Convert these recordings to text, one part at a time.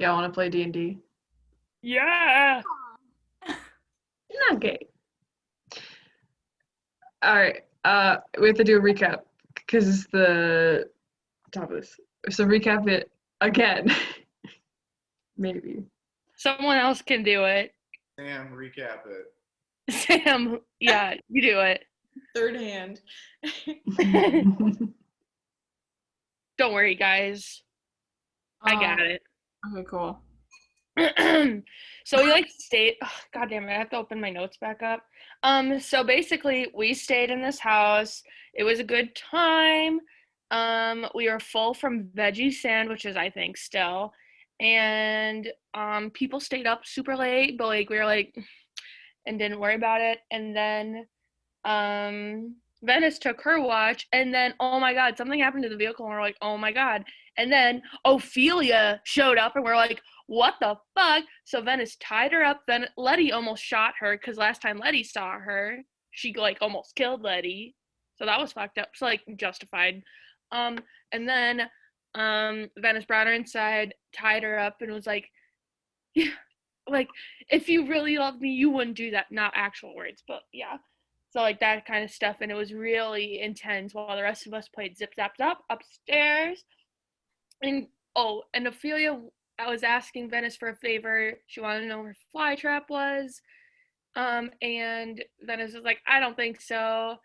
Yeah, I want to play D&D. Yeah. Not gay. All right. We have to do a recap because it's the top of this. So recap it again. Maybe. Someone else can do it. Sam, recap it. Sam, yeah, you do it. Third hand. Don't worry, guys. I got it. Okay, cool. So we stayed. Oh, God damn it! I have to open my notes back up. So basically, we stayed in this house. It was a good time. We were full from veggie sandwiches, I think, still, and people stayed up super late, but we were and didn't worry about it. And then Venice took her watch, and then oh my God, something happened to the vehicle, and we're like, oh my God. And then Ophelia showed up, and we're like, what the fuck? So Venice tied her up. Then Letty almost shot her because last time Letty saw her, she almost killed Letty. So that was fucked up. So justified. And then Venice brought her inside, tied her up, and was like, yeah, if you really loved me, you wouldn't do that. Not actual words, but yeah. So that kind of stuff, and it was really intense while the rest of us played Zip Zap Zap upstairs. And Ophelia, I was asking Venice for a favor. She wanted to know where fly trap was. And Venice was like, I don't think so.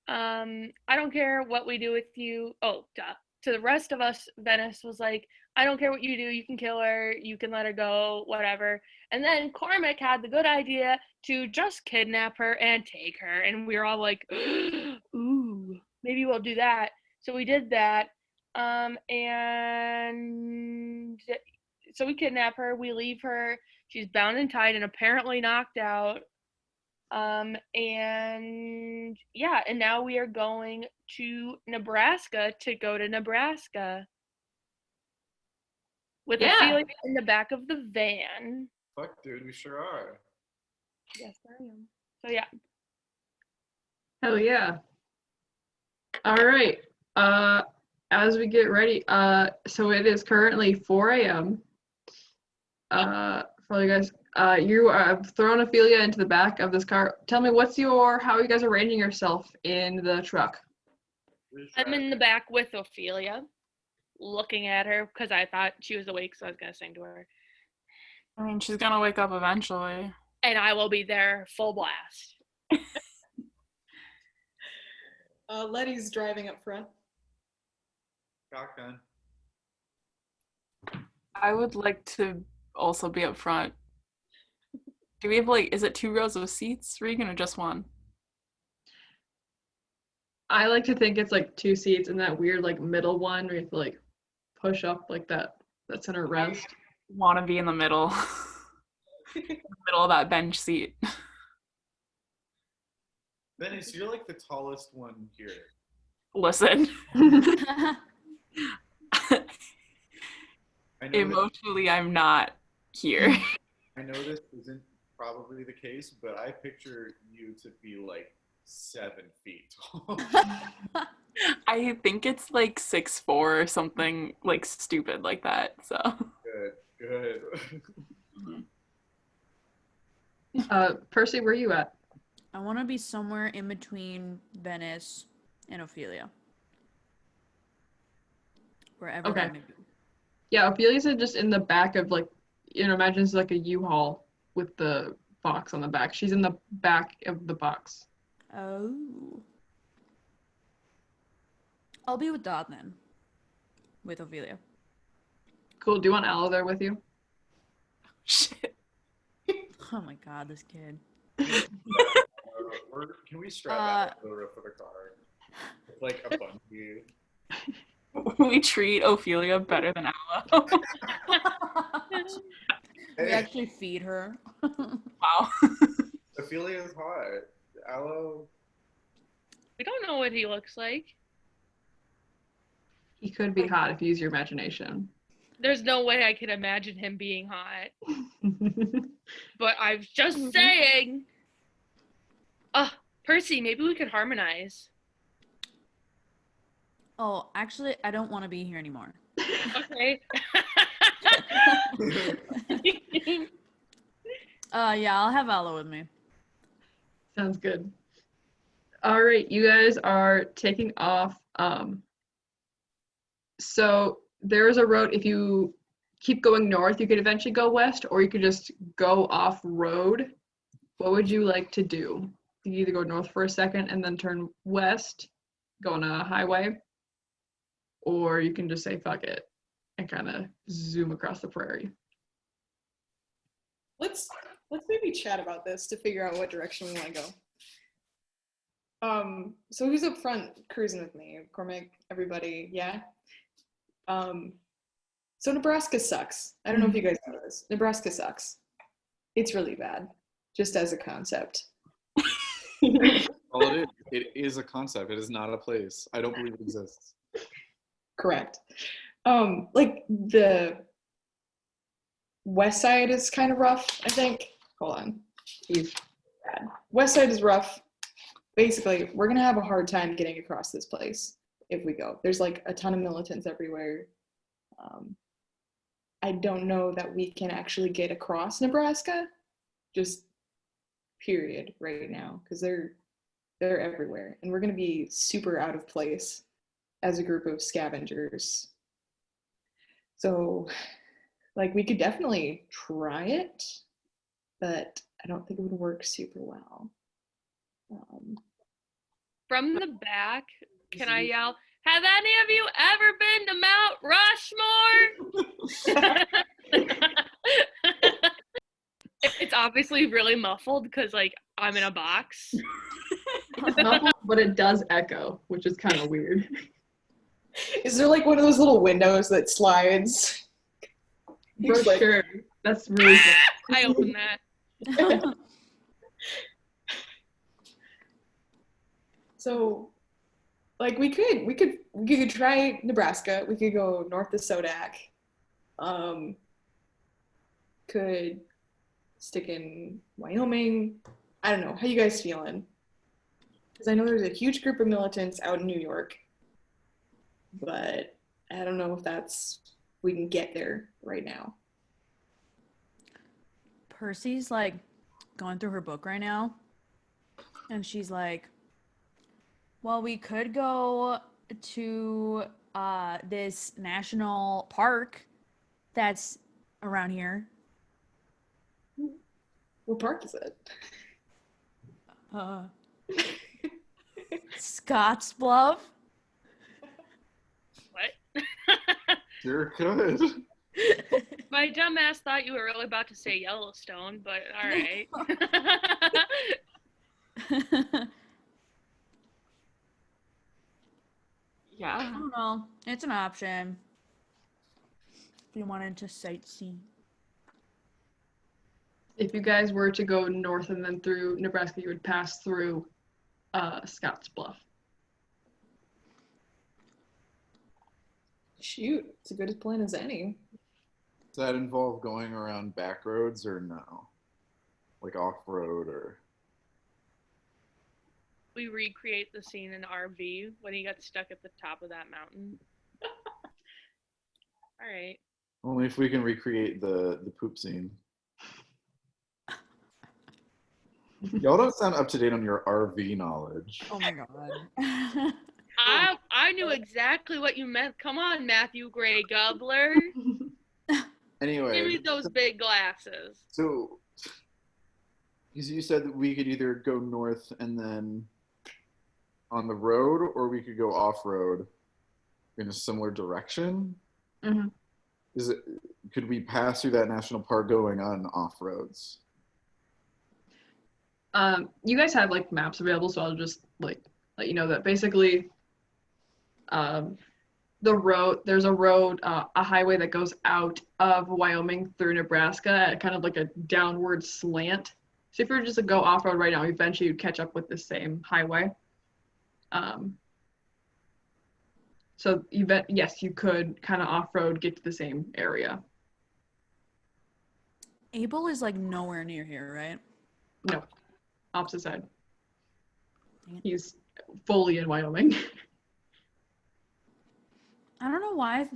I don't care what we do with you. Oh, duh. To the rest of us, Venice was like, I don't care what you do. You can kill her. You can let her go, whatever. And then Cormac had the good idea to just kidnap her and take her. And we were all like, ooh, maybe we'll do that. So we did that. And so we kidnap her. We leave her. She's bound and tied and apparently knocked out. And yeah, and now we are going to Nebraska to go to Nebraska with Ophelia in the back of the van. Fuck, dude, we sure are. Yes, I am. So yeah. Hell yeah. All right. As we get ready, so it is currently 4 a.m. For you guys, you have thrown Ophelia into the back of this car. Tell me, how are you guys arranging yourself in the truck? I'm in the back with Ophelia, looking at her because I thought she was awake, so I was gonna sing to her. I mean, she's gonna wake up eventually. And I will be there full blast. Letty's driving up front. Shotgun. I would like to also be up front. Do we have is it 2 rows of seats, Regan, or just one? I like to think it's 2 seats and that weird middle one where you have to push up that center rest. Want to be in the middle. In the middle of that bench seat. Venice, you're the tallest one here. Listen. Emotionally, I'm not here. I know this isn't probably the case, but I picture you to be 7 feet tall. I think it's 6'4" or something stupid like that. So good. Percy, where are you at? I want to be somewhere in between Venice and Ophelia. Wherever that may be. Yeah, Ophelia's just in the back of imagine it's a U-Haul with the box on the back. She's in the back of the box. Oh. I'll be with Dot then. With Ophelia. Cool. Do you want Aloe there with you? Shit. Oh my God, this kid. Can we strap out to the roof of the car? With a bungee. We treat Ophelia better than Aloe. We actually feed her. Wow. Ophelia's hot. Aloe. We don't know what he looks like. He could be hot if you use your imagination. There's no way I can imagine him being hot. But I'm just saying. Percy, maybe we could harmonize. Oh, actually, I don't want to be here anymore. Okay. Yeah, I'll have Ella with me. Sounds good. All right, you guys are taking off. So there's a road. If you keep going north, you could eventually go west, or you could just go off road. What would you like to do? You could either go north for a second and then turn west, go on a highway, or you can just say fuck it and kind of zoom across the prairie. Let's maybe chat about this to figure out what direction we want to go. So who's up front cruising with me? Cormac, everybody, yeah? So Nebraska sucks. I don't know if you guys know this. Nebraska sucks. It's really bad, just as a concept. All it is. It is a concept. It is not a place. I don't believe it exists. Correct. Like the west side is kind of rough, I think. Hold on. East. Bad. West side is rough. Basically, we're gonna have a hard time getting across this place if we go. There's like a ton of militants everywhere. I don't know that we can actually get across Nebraska, just period right now, because they're everywhere, and we're gonna be super out of place as a group of scavengers. So, like, we could definitely try it, but I don't think it would work super well. From the back, can I yell, have any of you ever been to Mount Rushmore? It's obviously really muffled because, like, I'm in a box. It's muffled, but it does echo, which is kind of weird. Is there like one of those little windows that slides? For sure. That's really good. I open that. So, like, we could try Nebraska. We could go north to Sodak. Could stick in Wyoming. I don't know. How you guys feeling? Because I know there's a huge group of militants out in New York, but I don't know if we can get there right now. Percy's like going through her book right now, and she's like, well, we could go to this national park that's around here. What park is it? Scotts Bluff. What? You're good. My dumb ass thought you were really about to say Yellowstone, but all right. I Yeah. don't know. It's an option. If you wanted to sightsee. If you guys were to go north and then through Nebraska, you would pass through Scotts Bluff. Shoot, it's a good plan as any. Does that involve going around back roads or no? Like off road or? We recreate the scene in RV when he got stuck at the top of that mountain. All right. Only if we can recreate the poop scene. Y'all don't sound up to date on your RV knowledge. Oh my god. I knew exactly what you meant. Come on, Matthew Gray Gobbler. Anyway. Give me those big glasses. So, because you said that we could either go north and then on the road, or we could go off road in a similar direction. Mhm. Could we pass through that national park going on off roads? You guys have like maps available, so I'll just like let you know that basically there's a road, a highway that goes out of Wyoming through Nebraska at kind of like a downward slant. So if you were just to go off-road right now, eventually you'd catch up with the same highway. So yes, you could kind of off-road, get to the same area. Abel is like nowhere near here, right? No, opposite side. Dang it. He's fully in Wyoming. I don't know why.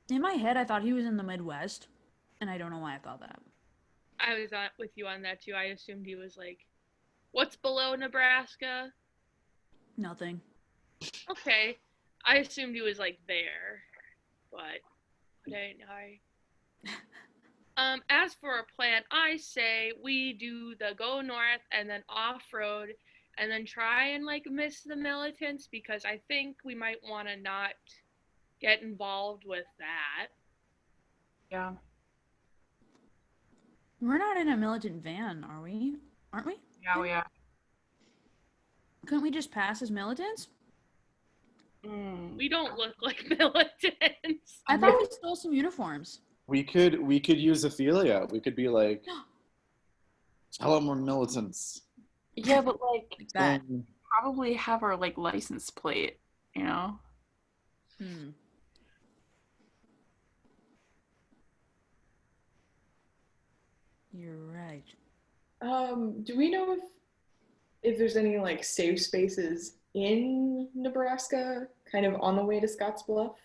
In my head, I thought he was in the Midwest. and I don't know why I thought that. I was with you on that too. I assumed he was like, what's below Nebraska? Nothing. Okay. I assumed he was like there, but I didn't know. As for a plan, I say we do the go north and then off road and then try and like miss the militants because I think we might want to not get involved with that. Yeah. We're not in a militant van, are we? Aren't we? Yeah, we are. Couldn't we just pass as militants? We don't look like militants. I thought we stole some uniforms. We could use Ophelia. We could be like, tell them we're militants. Yeah, but like That. probably have our like license plate, you know? You're right. Do we know if there's any like safe spaces in Nebraska, kind of on the way to Scottsbluff?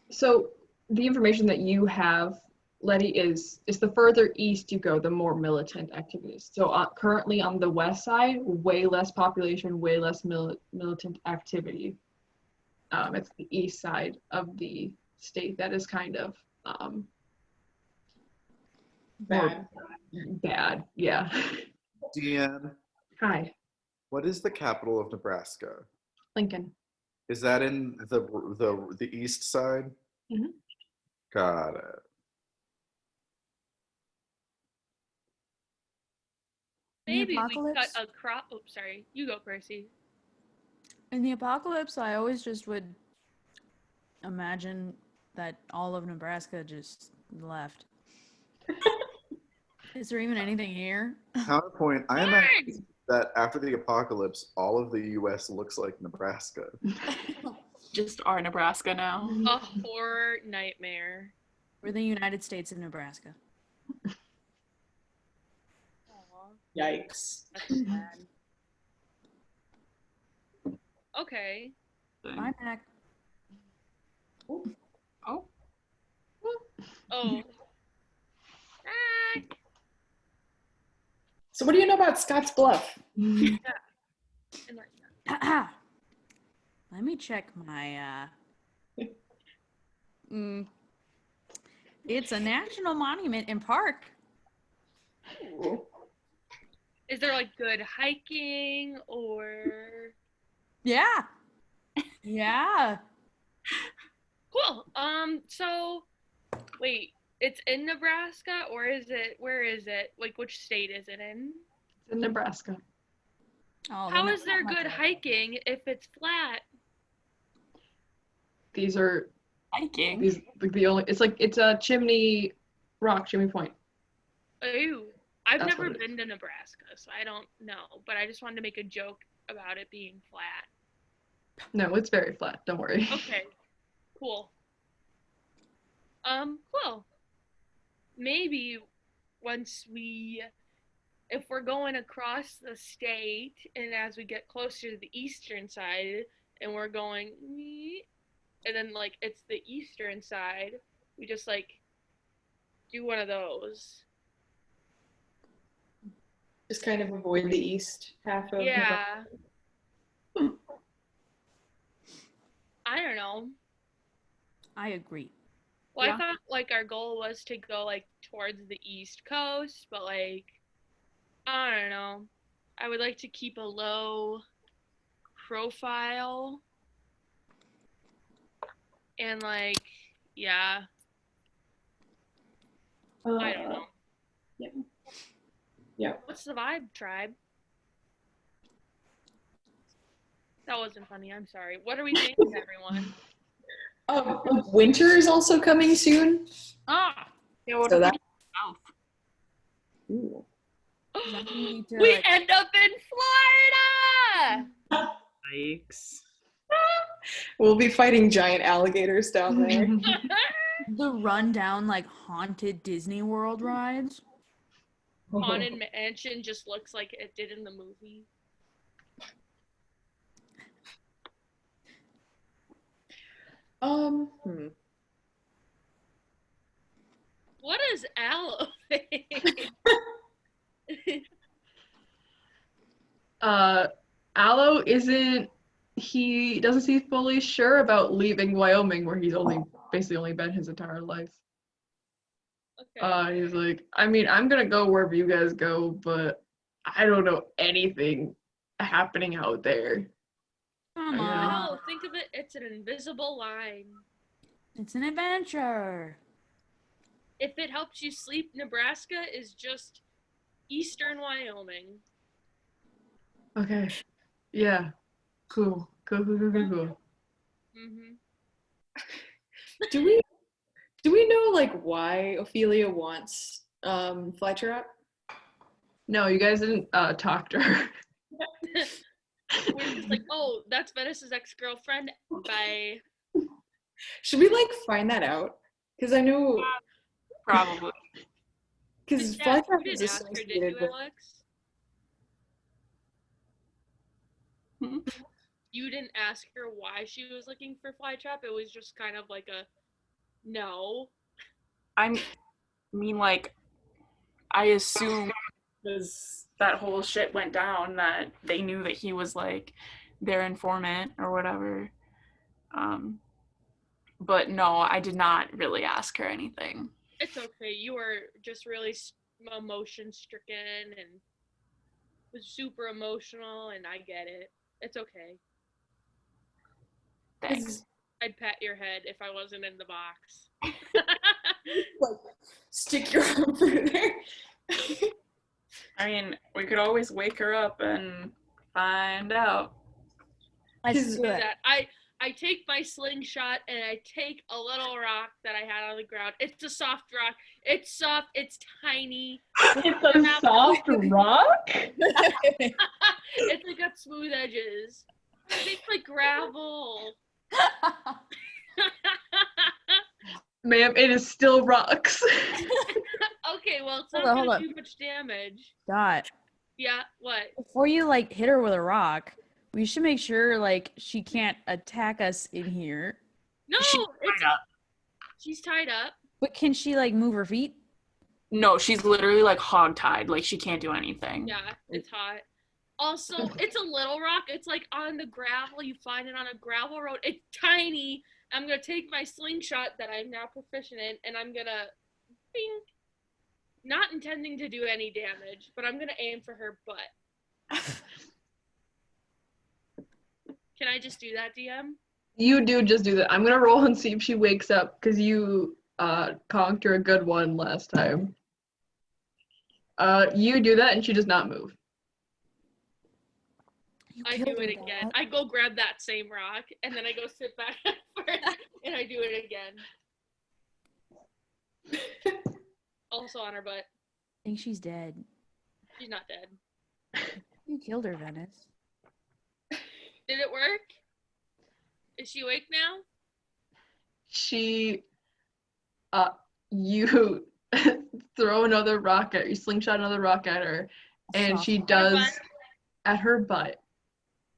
So the information that you have, Letty, is the further east you go, the more militant activities. So currently on the west side, way less population, way less militant activity. It's the east side of the state that is kind of Bad. bad. Yeah. Deanne, Hi, what is the capital of Nebraska? Lincoln. Is that in the east side? Mhm. Got it. Maybe we cut apocalypse? across. Oh, sorry. You go, Percy. In the apocalypse, I always just would imagine that all of Nebraska just left. Is there even anything here? Counterpoint, I imagine that after the apocalypse, all of the U.S. looks like Nebraska. Just our Nebraska now. A horror nightmare. We're the United States of Nebraska. Aw, Yikes. that's sad. Okay. Bye, Mac. Oh, Oh. So what do you know about Scottsbluff? And like, Let me check my It's a national monument and park. is there like good hiking or Yeah. Yeah. cool? So wait, it's in Nebraska or where is it? Like which state is it in? It's in Nebraska. Oh, How then is there that's not good much. hiking if it's flat? These are hiking. like the only. It's a chimney point. Ooh. I've That's never what it been to Nebraska, so I don't know. But I just wanted to make a joke about it being flat. No, it's very flat. Don't worry. Okay. Cool. Cool. Maybe if we're going across the state and as we get closer to the eastern side and we're going and then like it's the eastern side, we just like do one of those. Just kind of avoid the east half of Yeah. I don't know. I agree. Well, Yeah. I thought like our goal was to go like towards the East Coast, but like I don't know. I would like to keep a low profile and like yeah, I don't know. Yeah. Yeah. What's the vibe, tribe? That wasn't funny. I'm sorry. What are we thinking, everyone? Winter is also coming soon. Ah, Yeah, what So if that- we south? Ooh. That we need to, we like- end up in Florida. Yikes. We'll be fighting giant alligators down there. The rundown like haunted Disney World rides. Haunted Mansion just looks like it did in the movie. What is aloe? Aloe he doesn't seem fully sure about leaving Wyoming where he's basically only been his entire life. Okay. He's like, I mean, I'm gonna go wherever you guys go, but I don't know anything happening out there. Come Yeah. on. No, think of it. It's an invisible line. It's an adventure. If it helps you sleep, Nebraska is just eastern Wyoming. Okay. Yeah. Cool. Cool. Mm-hmm. Do we know like why Ophelia wants Flytrap? No, you guys didn't talk to her. We're just like, oh, that's Venice's ex-girlfriend. Bye. Should we like find that out? Because I know Probably. because Yeah, Flytrap you is didn't ask her, did associated you, with. Alex? Hmm? You didn't ask her why she was looking for Flytrap. It was just kind of like a no. I mean, like, I assume because that whole shit went down that they knew that he was like their informant or whatever. But no, I did not really ask her anything. It's okay. You were just really emotion stricken and was super emotional, and I get it. It's okay. Thanks. I'd pat your head if I wasn't in the box. Like, stick your arm through there. I mean, we could always wake her up and find out. Let's do it. That I take my slingshot and I take a little rock that I had on the ground. It's a soft rock. It's soft. It's tiny. It's a soft rock? It's like got smooth edges. It's like gravel. Ma'am, it is still rocks. Okay, well, it's not Hold gonna on. do much damage. Dot. Yeah, what? Before you like hit her with a rock, we should make sure like she can't attack us in here. No, Tied up. she's tied up. But can she like move her feet? No, she's literally like hog-tied. Like, she can't do anything. Yeah, it's hot. Also, it's a little rock. It's like on the gravel. You find it on a gravel road. It's tiny. I'm gonna take my slingshot that I'm now proficient in, and I'm gonna, bing, not intending to do any damage, but I'm gonna aim for her butt. Can I just do that, DM? You do just do that. I'm gonna roll and see if she wakes up because you conked her a good one last time. You do that and she does not move. You I killed do it her, again. Dot. I go grab that same rock, and then I go sit back and I do it again. Also on her butt. I think she's dead. She's not dead. You killed her, Venice. Did it work? Is she awake now? She you throw another rock at you slingshot another rock at her and Soft she rock. does butt? at her butt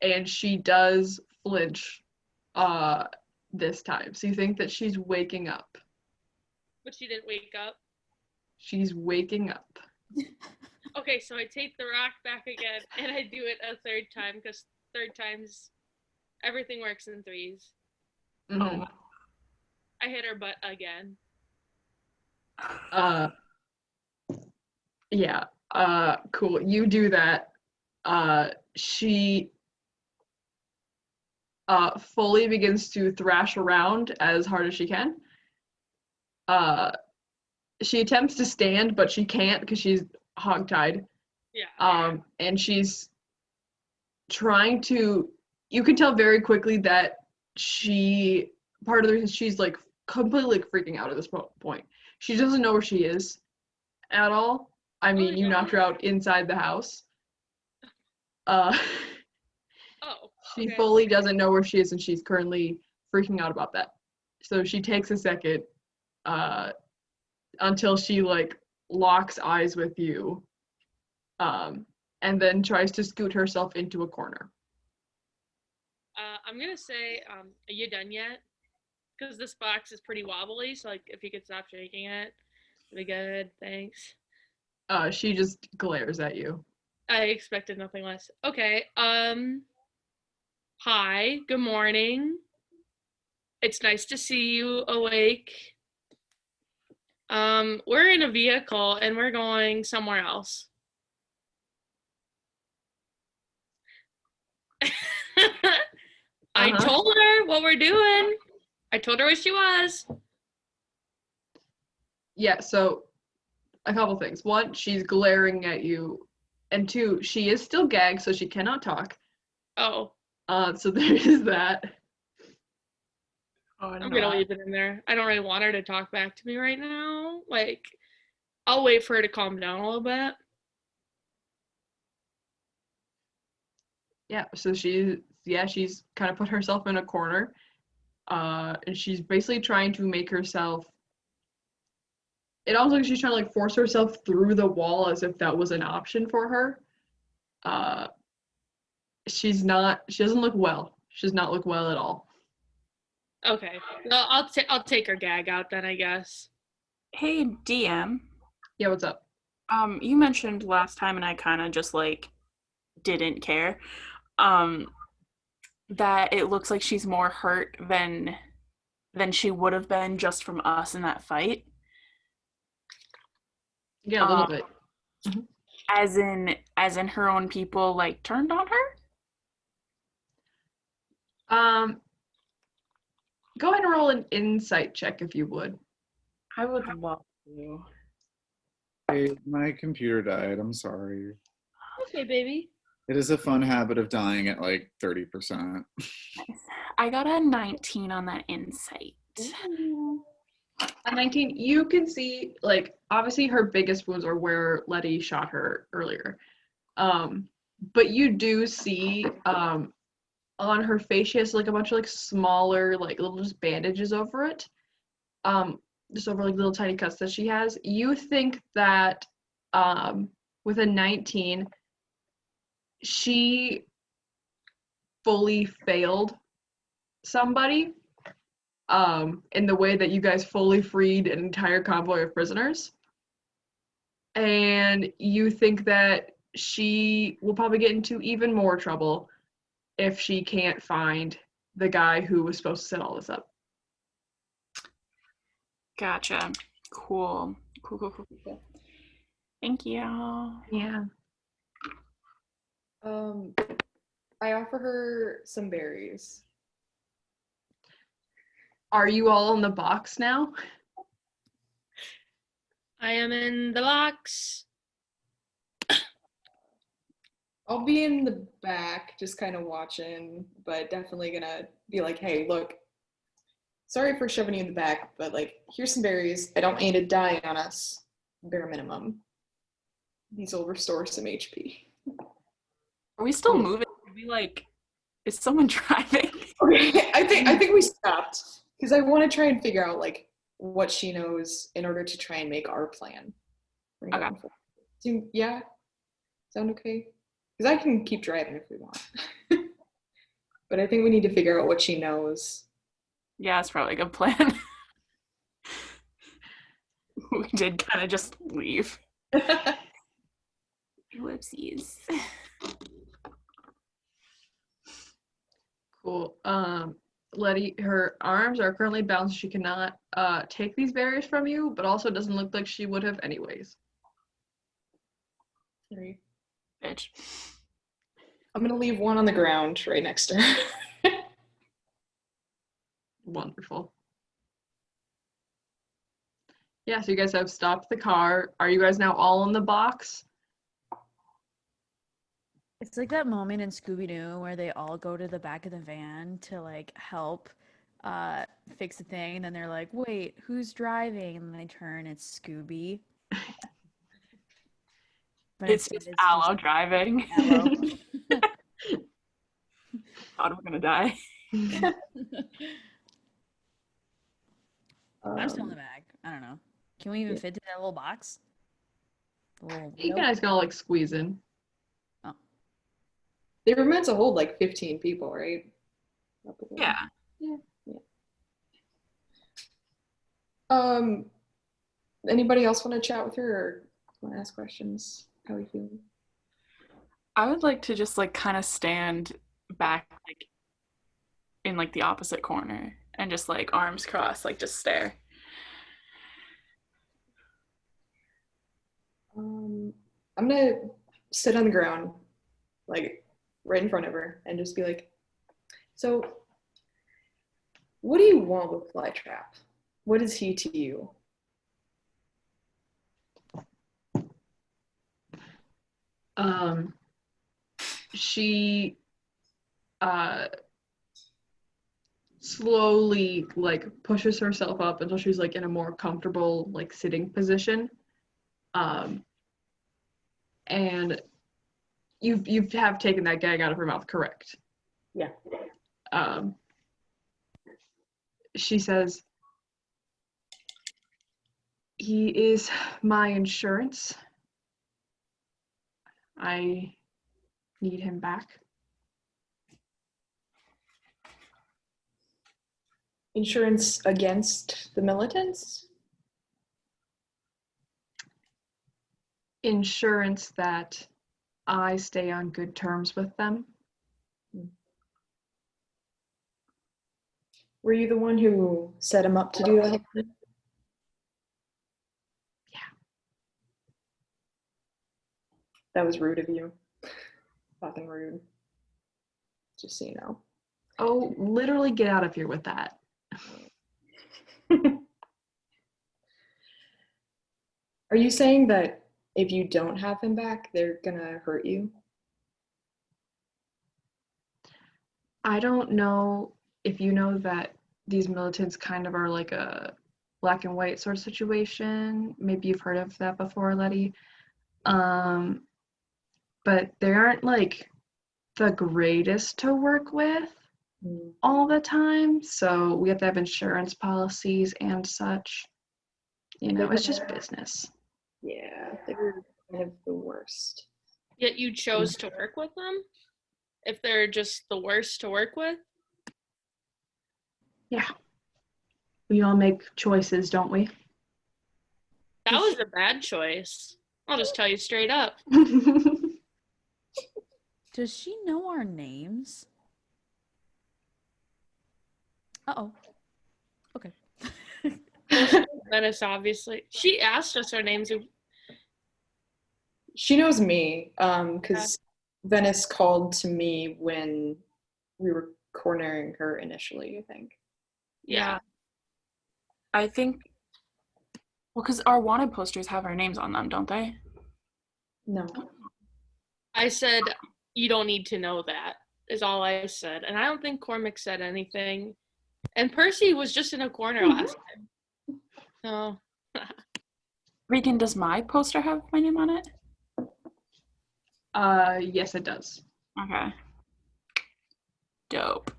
and she does flinch this time. So you think that she's waking up. But she didn't wake up. She's waking up. Okay, so I take the rock back again, and I do it a third time, because third times, everything works in threes. Mhm. I hit her butt again. Yeah. Cool. You do that. She fully begins to thrash around as hard as she can. She attempts to stand, but she can't because she's hogtied. Yeah. And she's trying to. You can tell very quickly that part of the reason she's like completely like, freaking out at this point. She doesn't know where she is at all. I mean, you knocked her out inside the house. Oh. She Okay. fully doesn't know where she is, and she's currently freaking out about that. So she takes a second until she like locks eyes with you, and then tries to scoot herself into a corner. I'm gonna say, are you done yet? Because this box is pretty wobbly, so like if you could stop shaking it. Pretty good, thanks. She just glares at you. I expected nothing less. Okay, hi, good morning. It's nice to see you awake. We're in a vehicle and we're going somewhere else. I Uh-huh. told her what we're doing. I told her where she was. Yeah, so a couple things. One, she's glaring at you. And two, she is still gagged, so she cannot talk. Oh, So there is that. Oh, I I'm don't gonna know. leave it in there. I don't really want her to talk back to me right now. Like, I'll wait for her to calm down a little bit. Yeah, so she's kind of put herself in a corner. And she's basically trying to make herself. It almost like she's trying to like force herself through the wall as if that was an option for her. Uh, she doesn't look well. She does not look well at all. Okay, well, I'll take her gag out then, I guess. Hey, DM. Yeah, what's up? You mentioned last time, and I kind of just like didn't care. That it looks like she's more hurt than she would have been just from us in that fight. Yeah, a little Um, bit. as in her own people like turned on her. Go ahead and roll an insight check if you would. I would love to. Hey, my computer died. I'm sorry. Okay, baby. It is a fun habit of dying at like 30%. I got a 19 on that insight. At 19, you can see, like, obviously her biggest wounds are where Letty shot her earlier. But you do see on her face, she has like a bunch of like smaller, like little just bandages over it. Just over like little tiny cuts that she has. You think that with a 19, she fully failed somebody in the way that you guys fully freed an entire convoy of prisoners. And you think that she will probably get into even more trouble if she can't find the guy who was supposed to set all this up. Gotcha. Cool. Thank you. Yeah. I offer her some berries. Are you all in the box now? I am in the box. I'll be in the back, just kind of watching, but definitely gonna be like, hey, look, sorry for shoving you in the back, but like, here's some berries. I don't need to die on us, bare minimum. These will restore some HP. Are we still moving? Are we like, is someone driving? Okay, I think we stopped because I want to try and figure out like what she knows in order to try and make our plan. Okay. Yeah, sound okay? Because I can keep driving if we want, but I think we need to figure out what she knows. Yeah, it's probably a good plan. We did kind of just leave. Whoopsies. Cool. Letty, her arms are currently bound, so she cannot take these berries from you, but also doesn't look like she would have anyways. Sorry. Bitch. I'm gonna leave one on the ground right next to her. Wonderful. Yeah, so you guys have stopped the car. Are you guys now all in the box? It's like that moment in Scooby-Doo where they all go to the back of the van to like help fix a thing, and then they're like, wait, who's driving? And then they turn, it's Scooby. But It's instead just Aloe just driving. Aloe. God, we're gonna die. I'm still in the back. I don't know. Can we even fit in that little box? The little You window? guys gonna like squeeze in. They were meant to hold like 15 people, right? Yeah. Yeah. Yeah. Um, Anybody else want to chat with her or want to ask questions? How are you feeling? I would like to just like kind of stand back like in like the opposite corner and just like arms crossed, like just stare. I'm gonna sit on the ground, like right in front of her, and just be like, "So, what do you want with Flytrap? What is he to you?" She slowly like pushes herself up until she's like in a more comfortable like sitting position. And you have taken that gag out of her mouth, correct? Yeah. She says, "He is my insurance. I need him back." Insurance against the militants? Insurance that I stay on good terms with them. Were you the one who set him up to do that? Yeah. That was rude of you. Fucking rude. Just so you know. Oh, literally get out of here with that. Are you saying that if you don't have him back, they're gonna hurt you? I don't know if you know that these militants kind of are like a black and white sort of situation. Maybe you've heard of that before, Letty. But they aren't like the greatest to work with all the time. So we have to have insurance policies and such. You know, it's just business. Yeah, they're kind of the worst. Yet you chose to work with them? If they're just the worst to work with? Yeah. We all make choices, don't we? That was a bad choice. I'll just tell you straight up. Does she know our names? Uh-oh. Okay. Venice, obviously. She asked us our names. She knows me, because Venice called to me when we were cornering her initially, I think. Yeah. I think, well, because our wanted posters have our names on them, don't they? No. I said, you don't need to know that, is all I said. And I don't think Cormac said anything. And Percy was just in a corner last time. So. Regan, does my poster have my name on it? Yes, it does. Okay. Dope.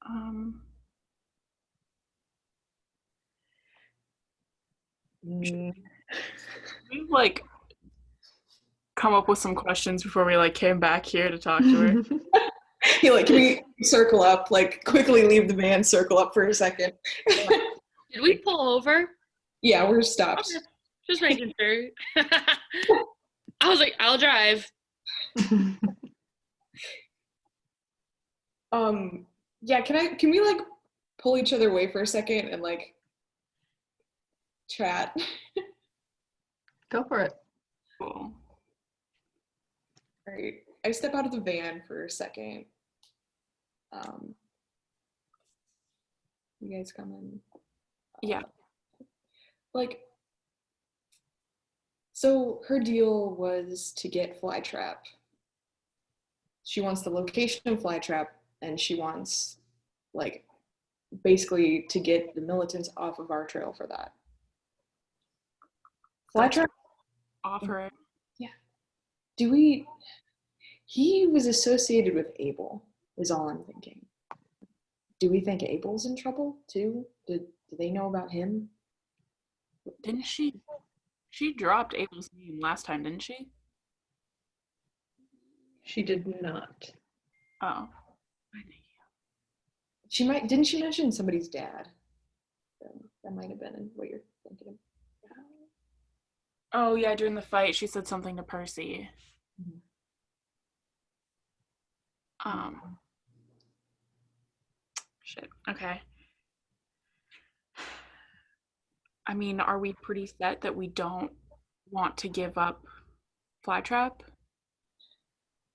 Mm. We've like come up with some questions before we like came back here to talk to her. You're like, can we circle up? Like, quickly leave the van, circle up for a second. Did we pull over? Yeah, we're stopped. Okay. Just making sure. I was like, I'll drive. Yeah, can we like pull each other away for a second and like chat? Go for it. Cool. All right. I step out of the van for a second. You guys coming? Yeah. Like, so her deal was to get Flytrap. She wants the location of Flytrap, and she wants, like, basically to get the militants off of our trail for that. Flytrap? Offer it. Yeah. He was associated with Abel, is all I'm thinking. Do we think Abel's in trouble, too? Do they know about him? Didn't she? She dropped Abel's name last time, didn't she? She did not. Oh. Didn't she mention somebody's dad? That might have been what you're thinking of. Oh yeah, during the fight, she said something to Percy. Mhm. Shit. Okay. I mean, are we pretty set that we don't want to give up Flytrap?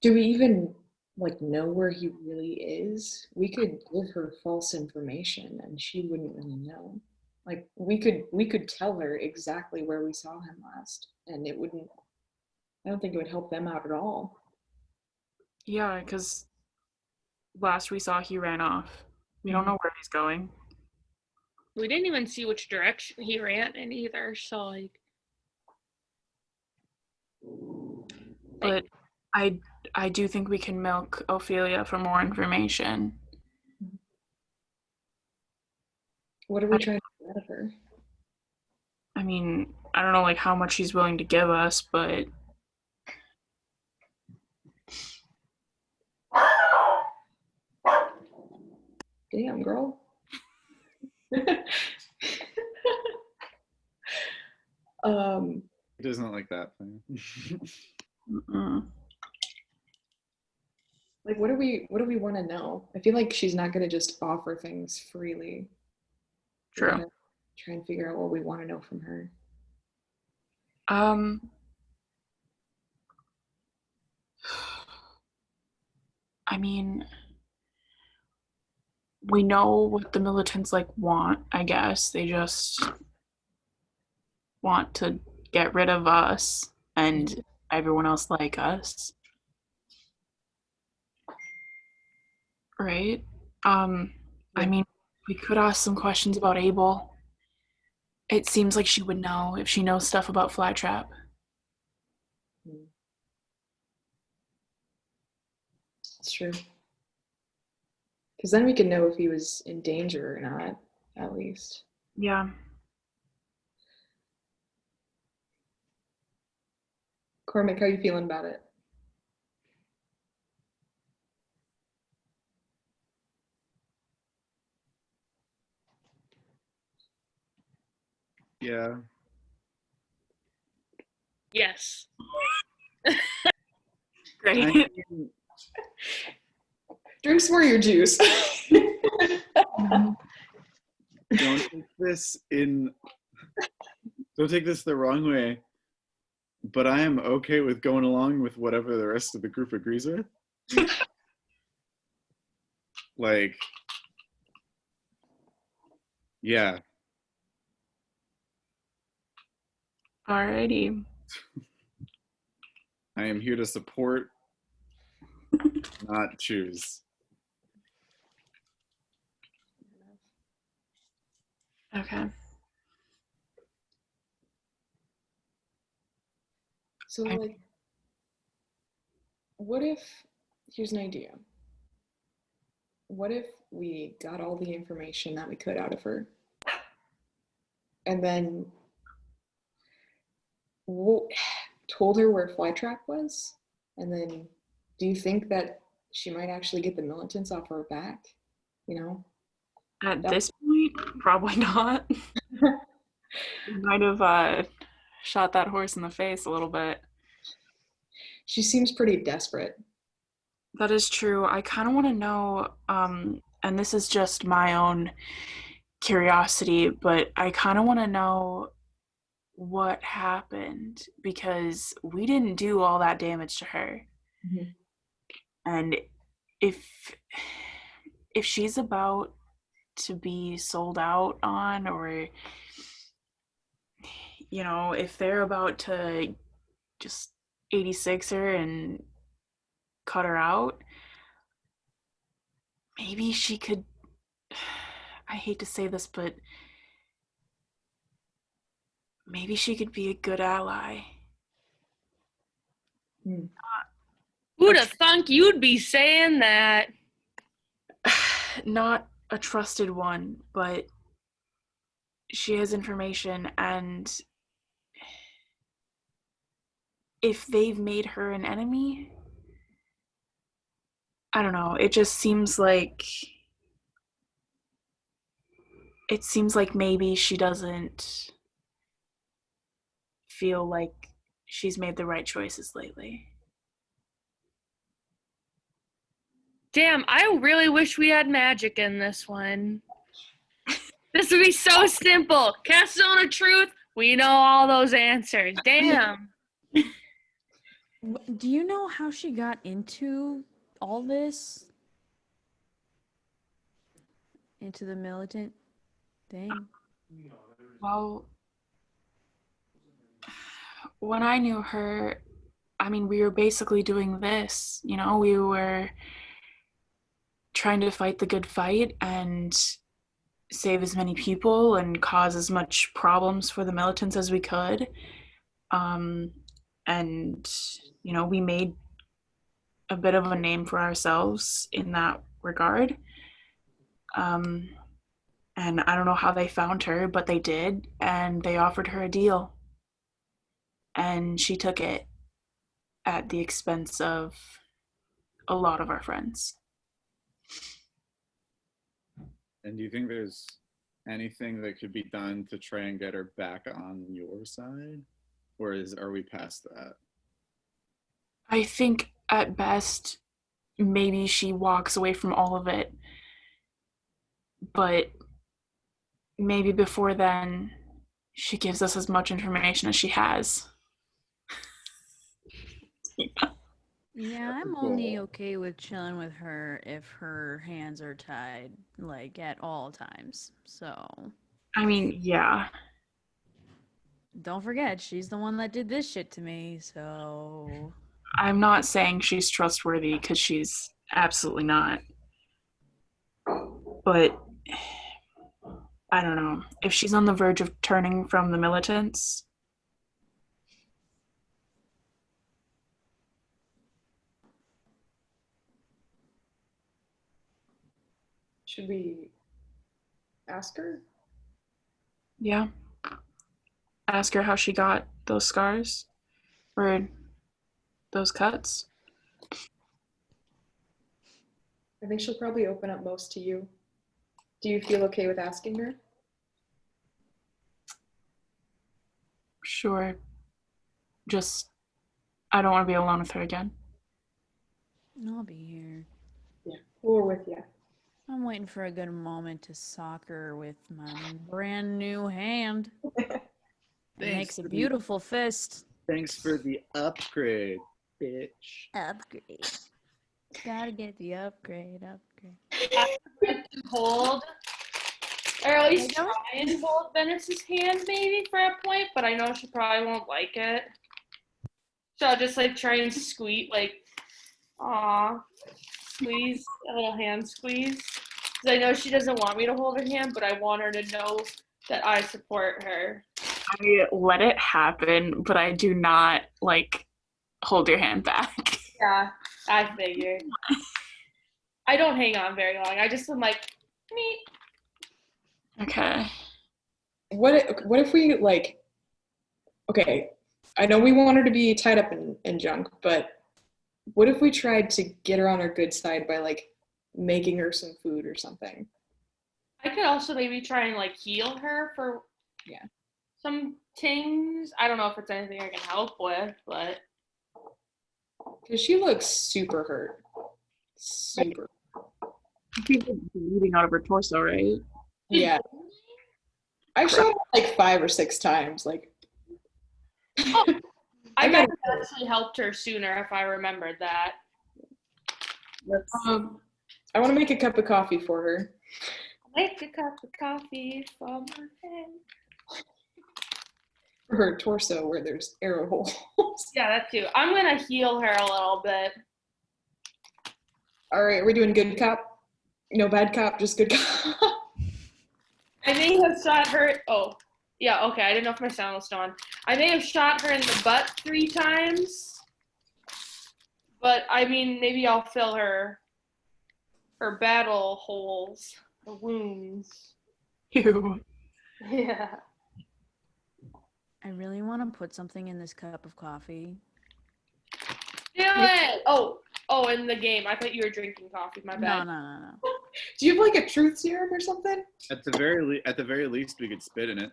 Do we even like know where he really is? We could give her false information and she wouldn't really know. Like we could tell her exactly where we saw him last and it wouldn't I don't think it would help them out at all. Yeah, because last we saw, he ran off. We don't know where he's going. We didn't even see which direction he ran in either, so like. But I do think we can milk Ophelia for more information. What are we trying to get out of her? I mean, I don't know like how much she's willing to give us, but Damn, girl. It isn't like that thing. Like what do we want to know? I feel like she's not gonna just offer things freely. We True. gotta try and figure out what we want to know from her. I mean, we know what the militants like want, I guess. They just want to get rid of us and everyone else like us. Right? I mean, we could ask some questions about Abel. It seems like she would know if she knows stuff about Flytrap. It's true. Because then we can know if he was in danger or not, at least. Yeah. Cormac, how you feeling about it? Yeah. Yes. Great. I mean, Drink some more of your juice. don't take this the wrong way, but I am okay with going along with whatever the rest of the group agrees with. Like, yeah. Alrighty. I am here to support, not choose. Okay. So, like, what if, here's an idea. What if we got all the information that we could out of her? And then told her where Flytrap was? And then do you think that she might actually get the militants off her back? You know? At this point, probably not. We might have shot that horse in the face a little bit. She seems pretty desperate. That is true. I kind of want to know, and this is just my own curiosity, but I kind of want to know what happened because we didn't do all that damage to her. Mm-hmm. And if she's about to be sold out on, or you know, if they're about to just 86 her and cut her out, maybe she could, I hate to say this, but maybe she could be a good ally. Who'd have thunk you'd be saying that? Not a trusted one, but she has information, and if they've made her an enemy, I don't know, it just seems like it seems like maybe she doesn't feel like she's made the right choices lately. Damn, I really wish we had magic in this one. This would be so simple. Cast Zone of Truth, we know all those answers. Damn. Do you know how she got into all this? Into the militant thing? Well, when I knew her, I mean, we were basically doing this, you know, we were trying to fight the good fight and save as many people and cause as much problems for the militants as we could. And, you know, we made a bit of a name for ourselves in that regard. And I don't know how they found her, but they did, and they offered her a deal. And she took it at the expense of a lot of our friends. And do you think there's anything that could be done to try and get her back on your side? Or are we past that? I think at best, maybe she walks away from all of it. But maybe before then, she gives us as much information as she has. Yeah, I'm only okay with chilling with her if her hands are tied, like, at all times. So, I mean, yeah. don't forget, she's the one that did this shit to me, so... I'm not saying she's trustworthy, because she's absolutely not. But I don't know. If she's on the verge of turning from the militants, Should we ask her? yeah. Ask her how she got those scars or those cuts. I think she'll probably open up most to you. Do you feel okay with asking her? Sure. Just, I don't want to be alone with her again. I'll be here. Yeah, we're with you. I'm waiting for a good moment to sock her with my brand new hand. It makes a beautiful fist. Thanks for the upgrade, bitch. Upgrade. Gotta get the upgrade. Hold, or at least try and hold Venice's hand maybe for a point, but I know she probably won't like it. So I'll just like try and squeeze, like, squeeze, a little hand squeeze. Because I know she doesn't want me to hold her hand, but I want her to know that I support her. I let it happen, but I do not, like, hold your hand back. Yeah, I figured. I don't hang on very long. I just am like, me. Okay. What if we, like, okay, I know we want her to be tied up in junk, but what if we tried to get her on her good side by, like, making her some food or something? I could also maybe try and like heal her for some things. I don't know if it's anything I can help with, but Because she looks super hurt. Super. She's bleeding out of her torso, right? Yeah. I shot her like 5 or 6 times. Like, I might have actually helped her sooner if I remembered that. I want to make a cup of coffee for her. Make a cup of coffee for my friend. For her torso where there's arrow holes. Yeah, that too. I'm gonna heal her a little bit. All right, we're doing good cop. No bad cop, just good cop. I may have shot her. Oh, yeah. Okay, I didn't know if my sound was still on. I may have shot her in the butt 3 times, but I mean, maybe I'll fill her battle holes, the wounds. Ew. Yeah. I really want to put something in this cup of coffee. Do it. Oh, in the game. I thought you were drinking coffee. My bad. No. Do you have like a truth serum or something? At the very least, we could spit in it.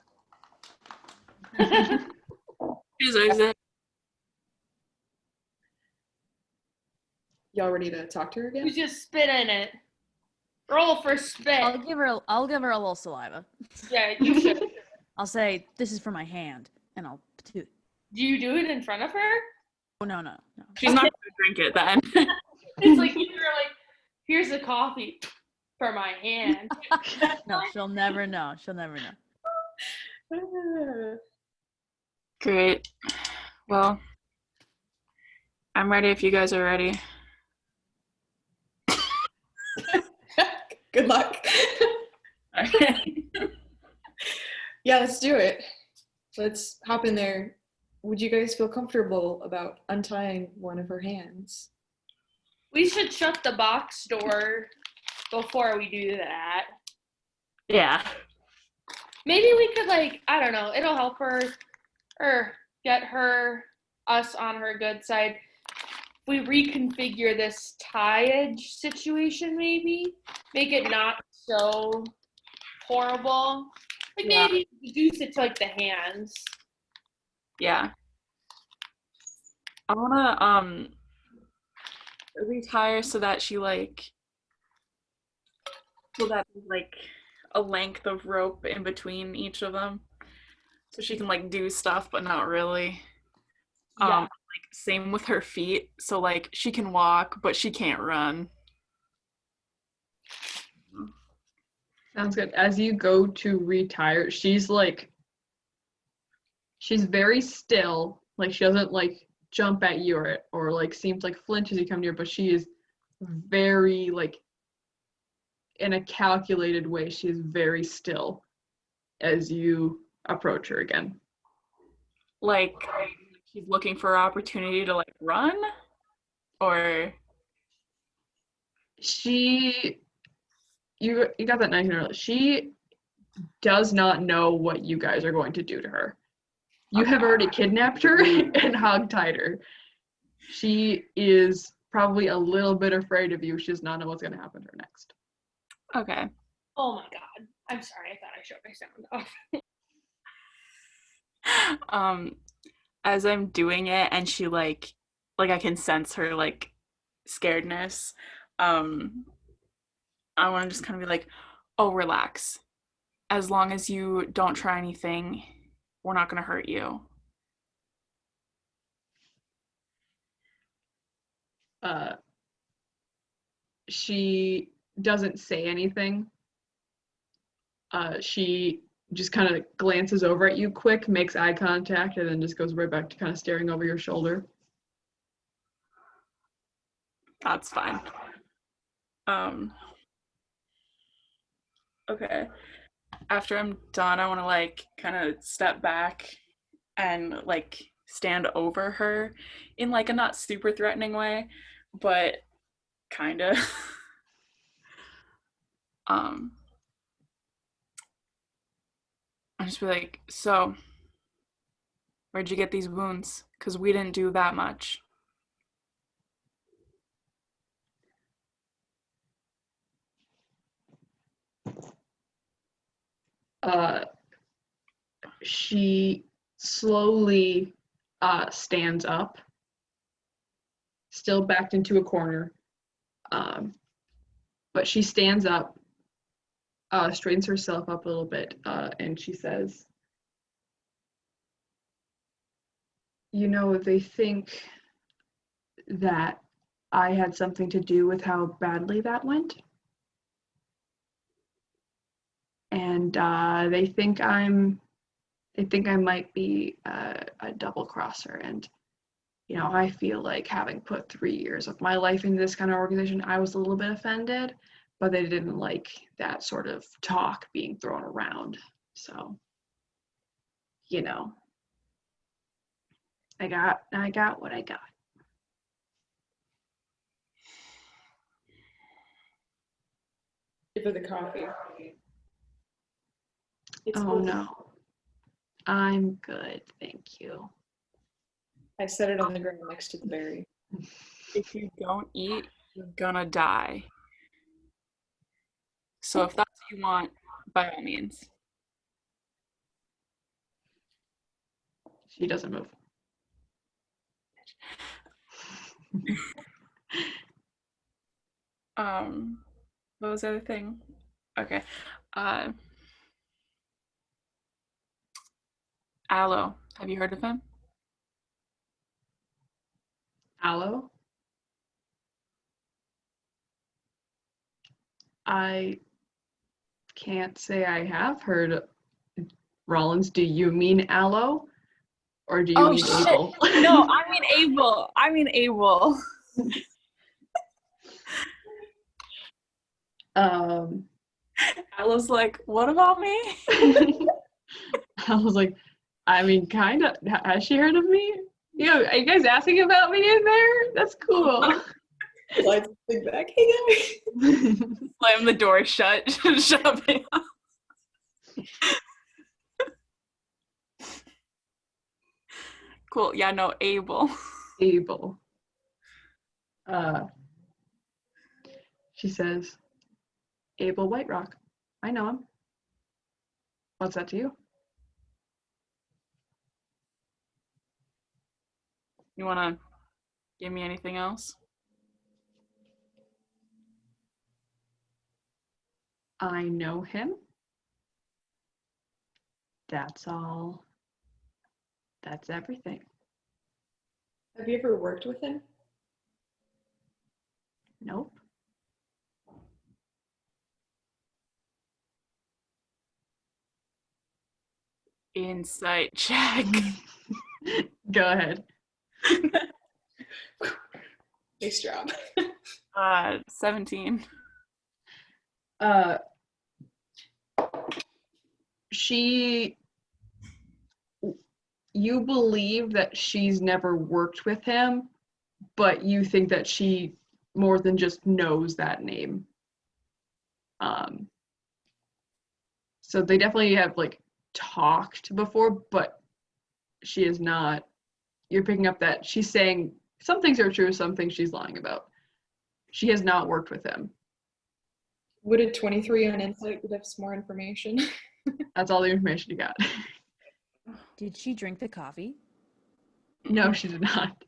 Is it? Y'all ready to talk to her again? You just spit in it. Roll for spit. I'll give her a little saliva. Yeah, you should. I'll say, this is for my hand, and I'll do it. Do you do it in front of her? Oh, no. She's not gonna drink it then. It's like you're like, here's the coffee for my hand. No, she'll never know. Great. Well, I'm ready if you guys are ready. Good luck. Okay. Yeah, let's do it. Let's hop in there. Would you guys feel comfortable about untying one of her hands? We should shut the box door before we do that. Yeah. Maybe we could, like, I don't know, it'll help her or get us on her good side. We reconfigure this tie-edge situation, maybe make it not so horrible. Like maybe reduce it to like the hands. Yeah. I wanna retire so that there's like a length of rope in between each of them, so she can like do stuff but not really. Yeah. Like same with her feet, so like she can walk but she can't run. Sounds good. As you go to retire, she's very still. Like she doesn't like jump at you or like seems like flinch as you come near, but she is very like in a calculated way. She is very still as you approach her again. Like she's looking for an opportunity to like run, or you got that nice early. She does not know what you guys are going to do to her. You have already kidnapped her and hogtied her. She is probably a little bit afraid of you. She does not know what's going to happen to her next. okay. Oh my god. I'm sorry, I thought I shut my sound off. As I'm doing it and she like I can sense her like scaredness, I want to just kind of be like, oh, relax. As long as you don't try anything, we're not going to hurt you. She doesn't say anything. She just kind of glances over at you quick, makes eye contact, and then just goes right back to kind of staring over your shoulder. That's fine. Okay. After I'm done, I want to like kind of step back and like stand over her in like a not super threatening way, but kind of. I just be like, so, where'd you get these wounds? Because we didn't do that much. She slowly stands up, still backed into a corner, but she stands up, straightens herself up a little bit, and she says, you know, they think that I had something to do with how badly that went. And they think I might be a double crosser. And, you know, I feel like having put 3 years of my life into this kind of organization, I was a little bit offended, but they didn't like that sort of talk being thrown around. So, you know, I got what I got. Give her the coffee. It's Oh cold. no. I'm good, thank you. I set it on the ground next to the berry. If you don't eat, you're gonna die. So if that's what you want, by all means. She doesn't move. What was the other thing? Okay. Aloe. Have you heard of him? Aloe? I can't say I have heard. Rollins, do you mean aloe? Or do you mean shit. Abel? No, I mean Abel. Aloe's like, what about me? I was like, I mean, kind of. Has she heard of me? Yo, are you guys asking about me in there? That's cool. Like, back, hey guys. Slam the door shut. Shoving. Cool. Yeah, no, Abel. Abel. She says, Abel Whiterock. I know him. What's that to you? You want to give me anything else? I know him. That's all. That's everything. Have you ever worked with him? Nope. Insight check. Go ahead. Nice job. 17. You believe that she's never worked with him, but you think that she more than just knows that name. So they definitely have like talked before, but she is not. You're picking up that she's saying some things are true, some things she's lying about. She has not worked with him. Would a 23 on insight give us more information? That's all the information you got. Did she drink the coffee? No, she did not.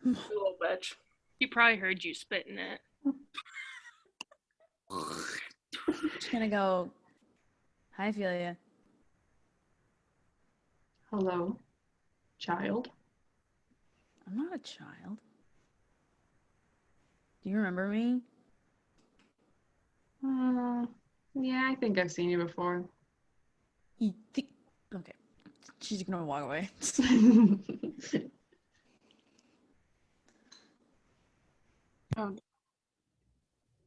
Little bitch. He probably heard you spitting it. She's gonna go, hi, Ophelia. Hello, child. I'm not a child. Do you remember me? Yeah, I think I've seen you before. You think? Okay. She's gonna walk away. Oh.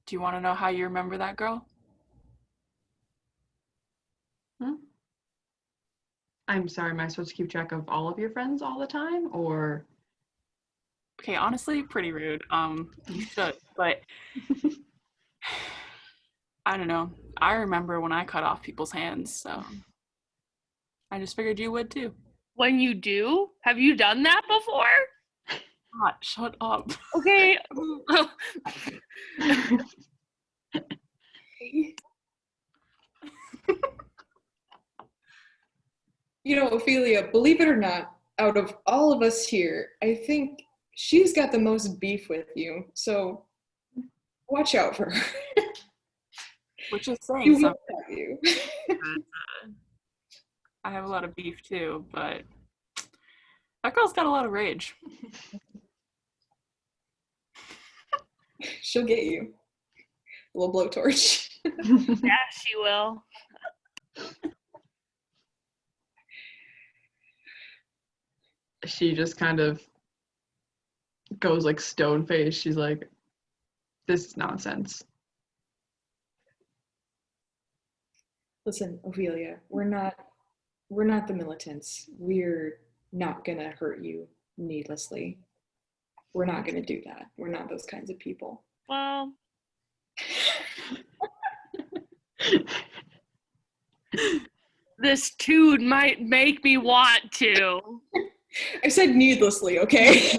Do you want to know how you remember that girl? I'm sorry, am I supposed to keep track of all of your friends all the time, or? Okay, honestly, pretty rude. You should, but I don't know. I remember when I cut off people's hands, so I just figured you would too. When you do, have you done that before? God, shut up. Okay. You know, Ophelia, believe it or not, out of all of us here, I think she's got the most beef with you. So watch out for her. Which is She saying will something. have you. I have a lot of beef too, but that girl's got a lot of rage. She'll get you. A little blowtorch. Yeah, she will. She just kind of goes like stone faced. She's like, this is nonsense. Listen, Ophelia, we're not the militants. We're not gonna hurt you needlessly. We're not gonna do that. We're not those kinds of people. Well, this dude might make me want to. I said needlessly, okay?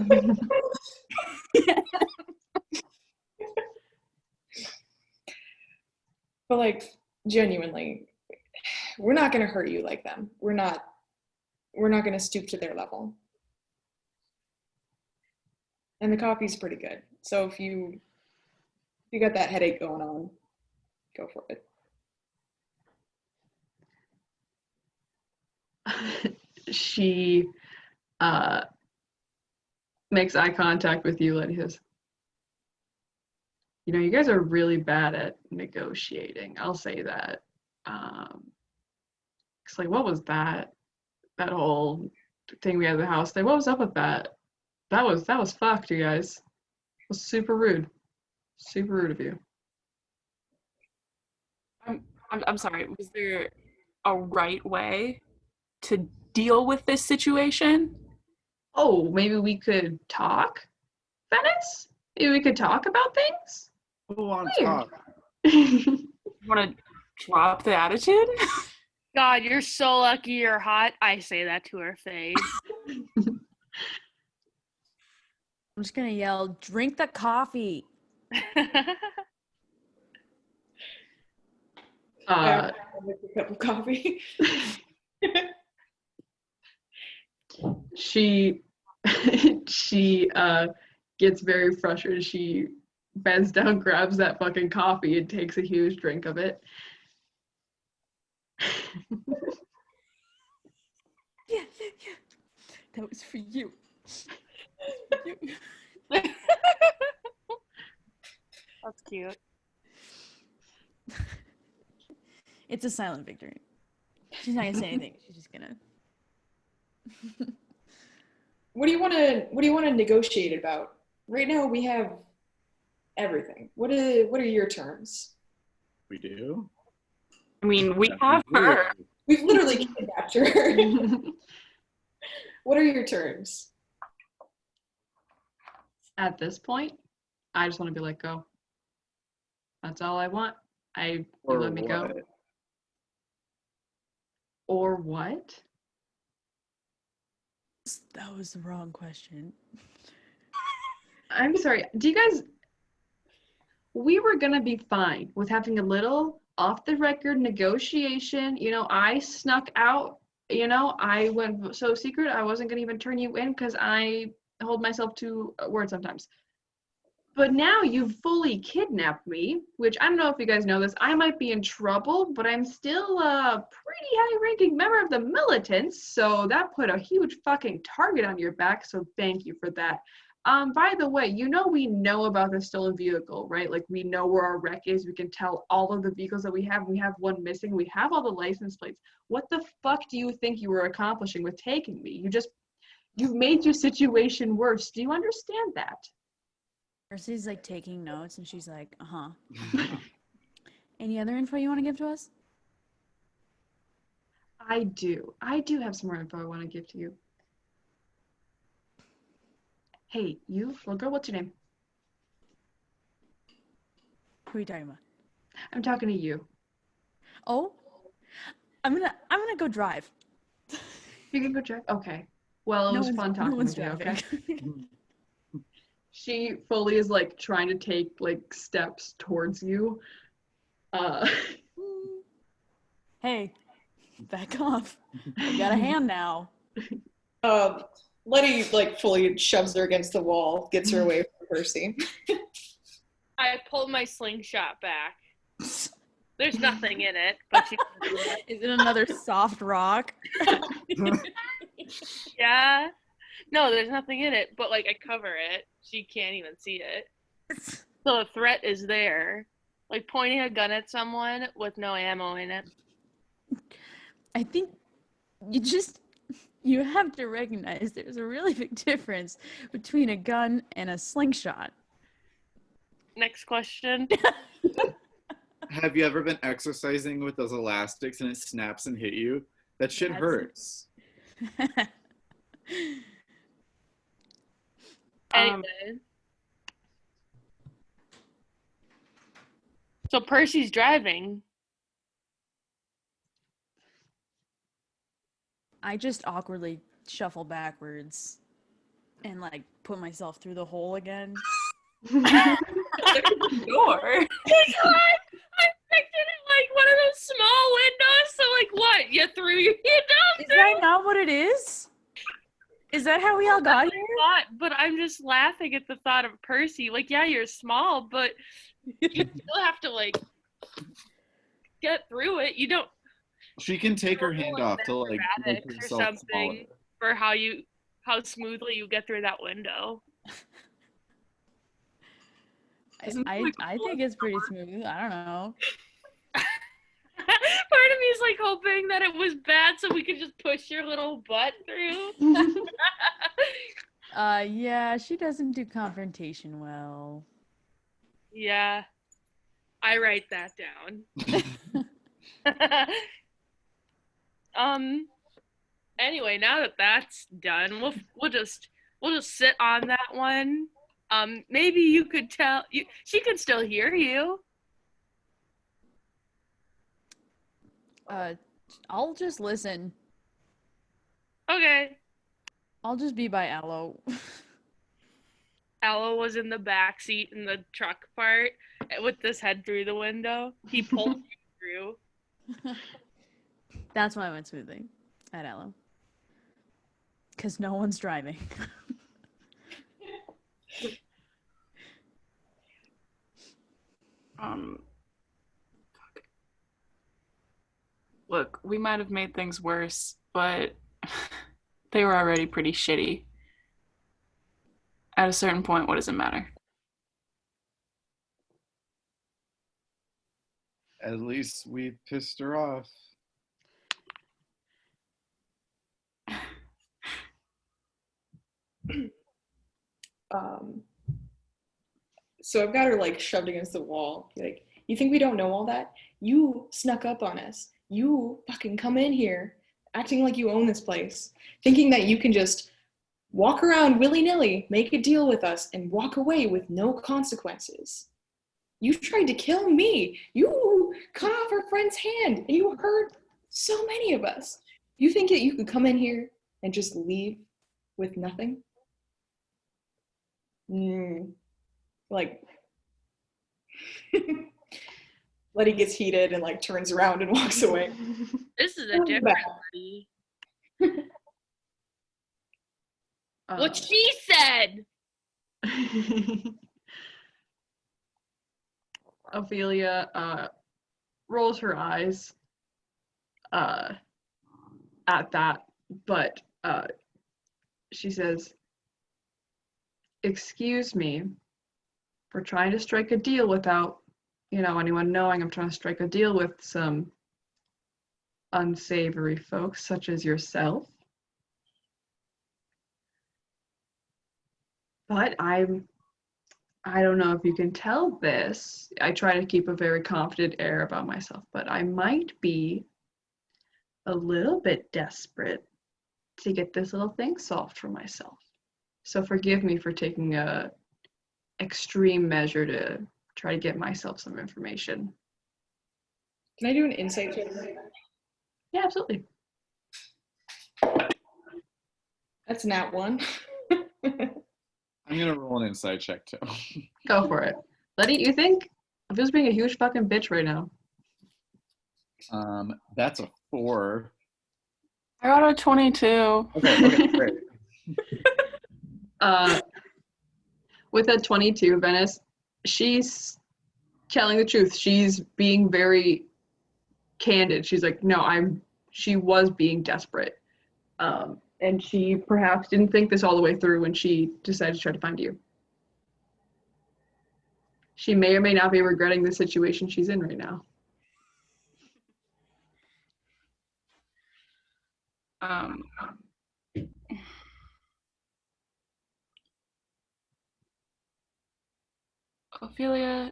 But like genuinely, we're not gonna hurt you like them. We're not gonna stoop to their level. And the coffee's pretty good. So if you got that headache going on, go for it. She makes eye contact with you, Letty says, you know, you guys are really bad at negotiating. I'll say that. It's like, what was that? That whole thing we had at the house. Like, what was up with that? That was fucked, you guys. It was super rude. Super rude of you. I'm sorry. Was there a right way to deal with this situation? Oh, maybe we could talk, Venice? Maybe we could talk about things? Who on Weird. top? You want to drop the attitude? God, you're so lucky you're hot. I say that to her face. I'm just gonna yell, drink the coffee. I make a cup of coffee. She gets very frustrated. She bends down, grabs that fucking coffee, and takes a huge drink of it. Yeah. That was for you. That's cute. It's a silent victory. She's not gonna say anything. She's just gonna. What do you want to negotiate about? Right now we have everything. What are your terms? We do? I mean, we have her. We've literally kidnapped her. What are your terms? At this point, I just want to be let go. That's all I want. You let me go. Or what? That was the wrong question. I'm sorry. Do you guys? We were gonna be fine with having a little off the record negotiation. You know, I snuck out. You know, I went so secret. I wasn't gonna even turn you in because I hold myself to a word sometimes. But now you've fully kidnapped me, which I don't know if you guys know this. I might be in trouble, but I'm still a pretty high-ranking member of the militants, so that put a huge fucking target on your back, so thank you for that. By the way, you know we know about the stolen vehicle, right? Like, we know where our wreck is. We can tell all of the vehicles that we have. We have one missing. We have all the license plates. What the fuck do you think you were accomplishing with taking me? You've made your situation worse. Do you understand that? Percy's like taking notes and she's like, Any other info you want to give to us? I do have some more info I want to give to you. Hey, you, little girl, what's your name? Who are you talking about? I'm talking to you. Oh, I'm gonna go drive. You can go drive? Okay. Well, it was fun talking with you, okay? She fully is like trying to take like steps towards you. Hey, back off. I got a hand now. Letty like fully shoves her against the wall, gets her away from Percy. I pulled my slingshot back. There's nothing in it, but she Is it another soft rock? yeah. No, there's nothing in it, but like I cover it. She can't even see it. So the threat is there. Like pointing a gun at someone with no ammo in it. I think you have to recognize there's a really big difference between a gun and a slingshot. Next question. Have you ever been exercising with those elastics and it snaps and hit you? That shit hurts. Anyway. So Percy's driving. I just awkwardly shuffle backwards and like put myself through the hole again. Sure. I pictured it butt you through your Is that not what it is? Is that how we all got here? But I'm just laughing at the thought of Percy. Like, yeah, you're small, but you still have to like get through it. You don't She can take her hand off to like make acrobatics or herself something for how smoothly you get through that window. I think it's pretty smooth. I don't know. Part of me is like hoping that it was bad so we could just push your little butt through. Yeah, she doesn't do confrontation well. Yeah. I write that down. Anyway, now that that's done, we'll just sit on that one. Maybe you could tell you she can still hear you. I'll just listen. Okay. I'll just be by Aloe. Aloe was in the back seat in the truck part with his head through the window. He pulled you through. That's why I went smoothly at Aloe. Because no one's driving. Look, we might have made things worse, but they were already pretty shitty. At a certain point, what does it matter? At least we pissed her off. So I've got her like shoved against the wall. Like, you think we don't know all that? You snuck up on us. You fucking come in here acting like you own this place, thinking that you can just walk around willy-nilly, make a deal with us, and walk away with no consequences. You tried to kill me. You cut off our friend's hand, and you hurt so many of us. You think that you could come in here and just leave with nothing? Like, Letty gets heated and like turns around and walks away. This is a different Letty. What she said. Ophelia rolls her eyes at that, but she says, "Excuse me for trying to strike a deal without, anyone knowing I'm trying to strike a deal with some unsavory folks such as yourself. But I don't know if you can tell this. I try to keep a very confident air about myself, but I might be a little bit desperate to get this little thing solved for myself. So forgive me for taking a extreme measure to try to get myself some information." Can I do an insight check? Yeah, absolutely. That's nat 1. I'm gonna roll an inside check too. Go for it. Letty, you think? I'm just being a huge fucking bitch right now. That's a 4. I got a 22. Okay, great. With a 22, Venice, she's telling the truth. She's being very candid. She's like, no, she was being desperate. And she perhaps didn't think this all the way through when she decided to try to find you. She may or may not be regretting the situation she's in right now. Ophelia,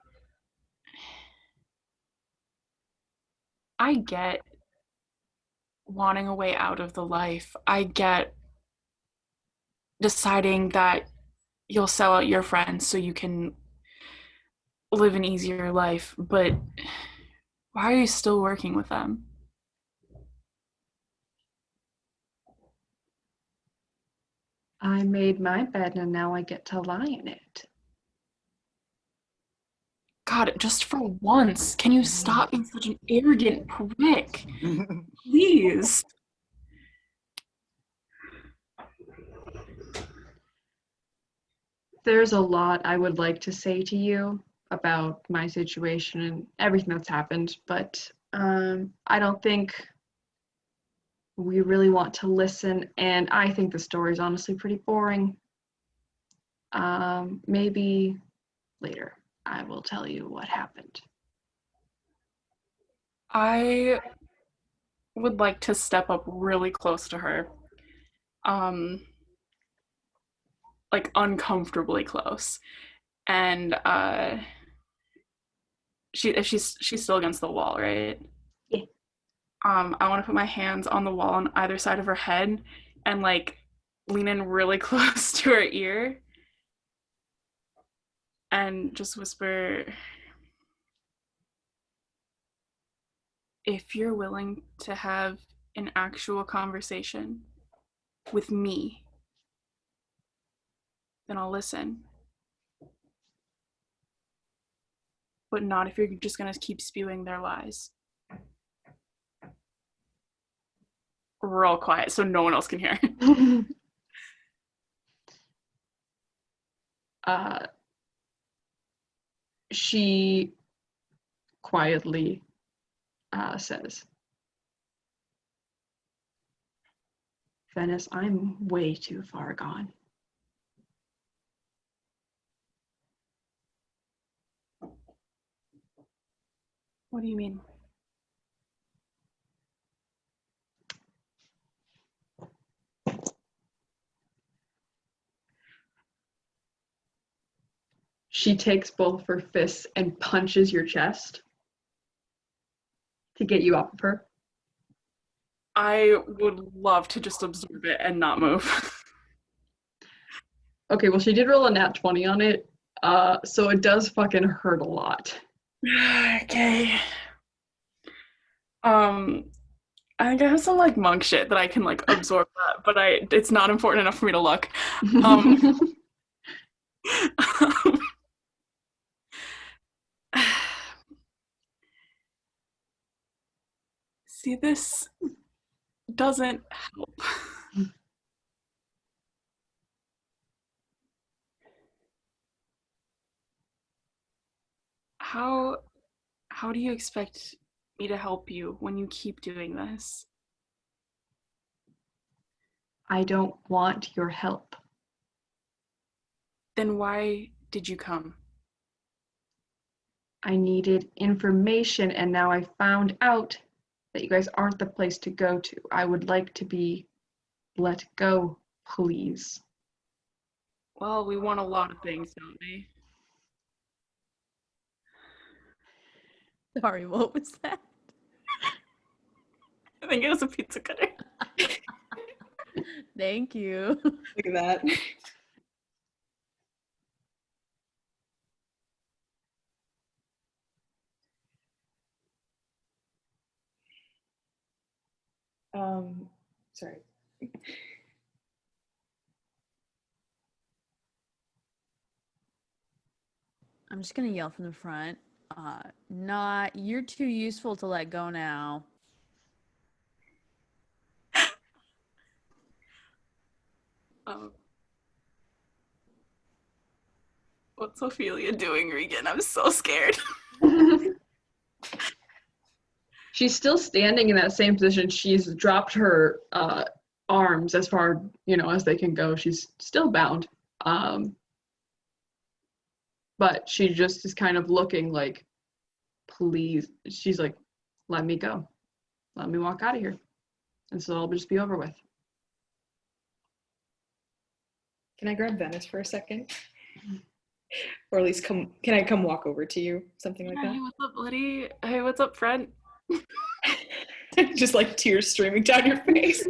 I get wanting a way out of the life. I get deciding that you'll sell out your friends so you can live an easier life, but why are you still working with them? I made my bed and now I get to lie in it. God, just for once, can you stop being such an arrogant prick? Please. There's a lot I would like to say to you about my situation and everything that's happened, but I don't think we really want to listen, and I think the story's honestly pretty boring. Maybe later I will tell you what happened. I would like to step up really close to her. Like uncomfortably close. And she's still against the wall, right? Yeah. I want to put my hands on the wall on either side of her head and like lean in really close to her ear and just whisper, if you're willing to have an actual conversation with me, then I'll listen. But not if you're just gonna keep spewing their lies. We're all quiet so no one else can hear. She quietly says, Venice, I'm way too far gone. What do you mean? She takes both of her fists and punches your chest to get you off of her. I would love to just absorb it and not move. Okay, well, she did roll a nat 20 on it, so it does fucking hurt a lot. Okay. I think I have some like monk shit that I can like absorb that, but it's not important enough for me to look. See, this doesn't help. How do you expect me to help you when you keep doing this? I don't want your help. Then why did you come? I needed information, and now I found out that you guys aren't the place to go to. I would like to be let go, please. Well, we want a lot of things, don't we? Sorry, what was that? I think it was a pizza cutter. Thank you. Look at that. Sorry. I'm just gonna yell from the front. Not, you're too useful to let go now. What's Ophelia doing, Regan? I'm so scared. She's still standing in that same position. She's dropped her arms as far, as they can go. She's still bound. But she just is kind of looking like, please. She's like, let me go. Let me walk out of here. And so it'll just be over with. Can I grab Venice for a second? Or at least can I come walk over to you? Something like Hey, what's up, Liddy? Hey, what's up, friend? that? Just like tears streaming down your face.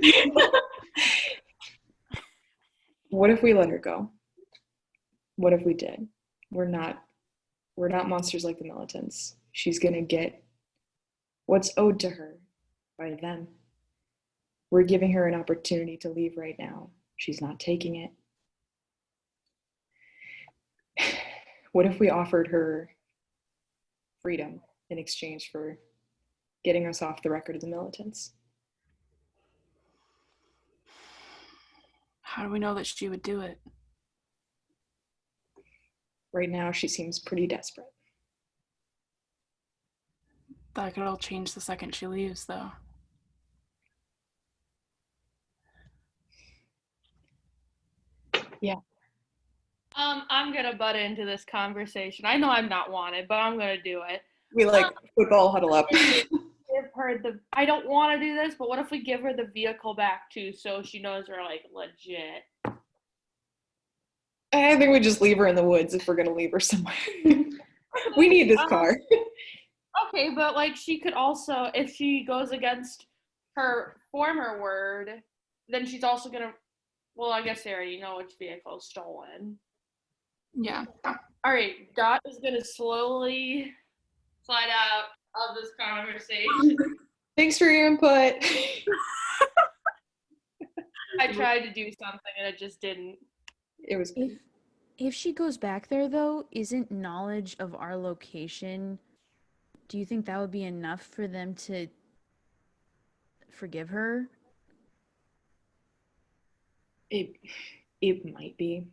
What if we let her go? What if we did? We're not monsters like the militants. She's gonna get what's owed to her by them. We're giving her an opportunity to leave right now. She's not taking it. What if we offered her freedom in exchange for getting us off the record of the militants. How do we know that she would do it? Right now, she seems pretty desperate. That could all change the second she leaves, though. Yeah. I'm gonna butt into this conversation. I know I'm not wanted, but I'm gonna do it. We football huddle up. Give her I don't want to do this, but what if we give her the vehicle back too, so she knows we're like legit? I think we just leave her in the woods if we're gonna leave her somewhere. We need this car. Okay, but like she could also, if she goes against her former word, then she's also gonna. Well, I guess they already know which vehicle is stolen. Yeah. All right, Dot is gonna slowly slide out of this conversation. Thanks for your input. I tried to do something and it just didn't. It was If she goes back there though, isn't knowledge of our location, do you think that would be enough for them to forgive her? it might be,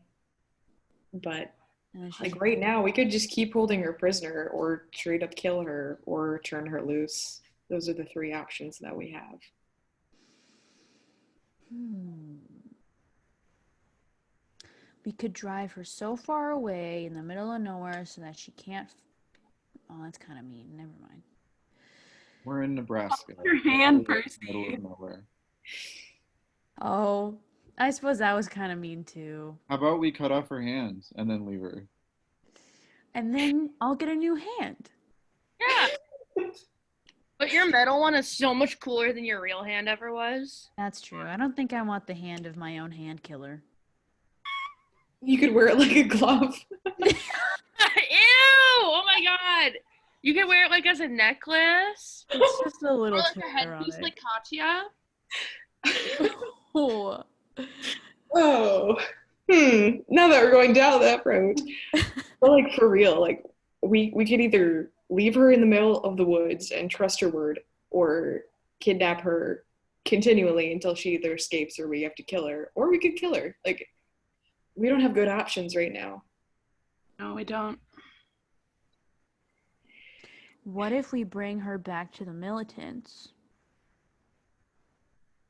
but And she's like right now, we could just keep holding her prisoner, or straight up kill her, or turn her loose. Those are the three options that we have. We could drive her so far away in the middle of nowhere so that she can't. Oh, that's kind of mean. Never mind. We're in Nebraska. Your hand, Middle Percy. of nowhere. Oh, I suppose that was kind of mean too. How about we cut off her hands and then leave her? And then I'll get a new hand. Yeah. But your metal one is so much cooler than your real hand ever was. That's true. I don't think I want the hand of my own hand killer. You could wear it like a glove. Ew! Oh my god! You can wear it like as a necklace. It's just a Or little like too a headpiece ironic. like Katya. Oh. Oh, now that we're going down that road, but like for real, like we could either leave her in the middle of the woods and trust her word, or kidnap her continually until she either escapes or we have to kill her, or we could kill her. Like, we don't have good options right now. No, we don't. What if we bring her back to the militants?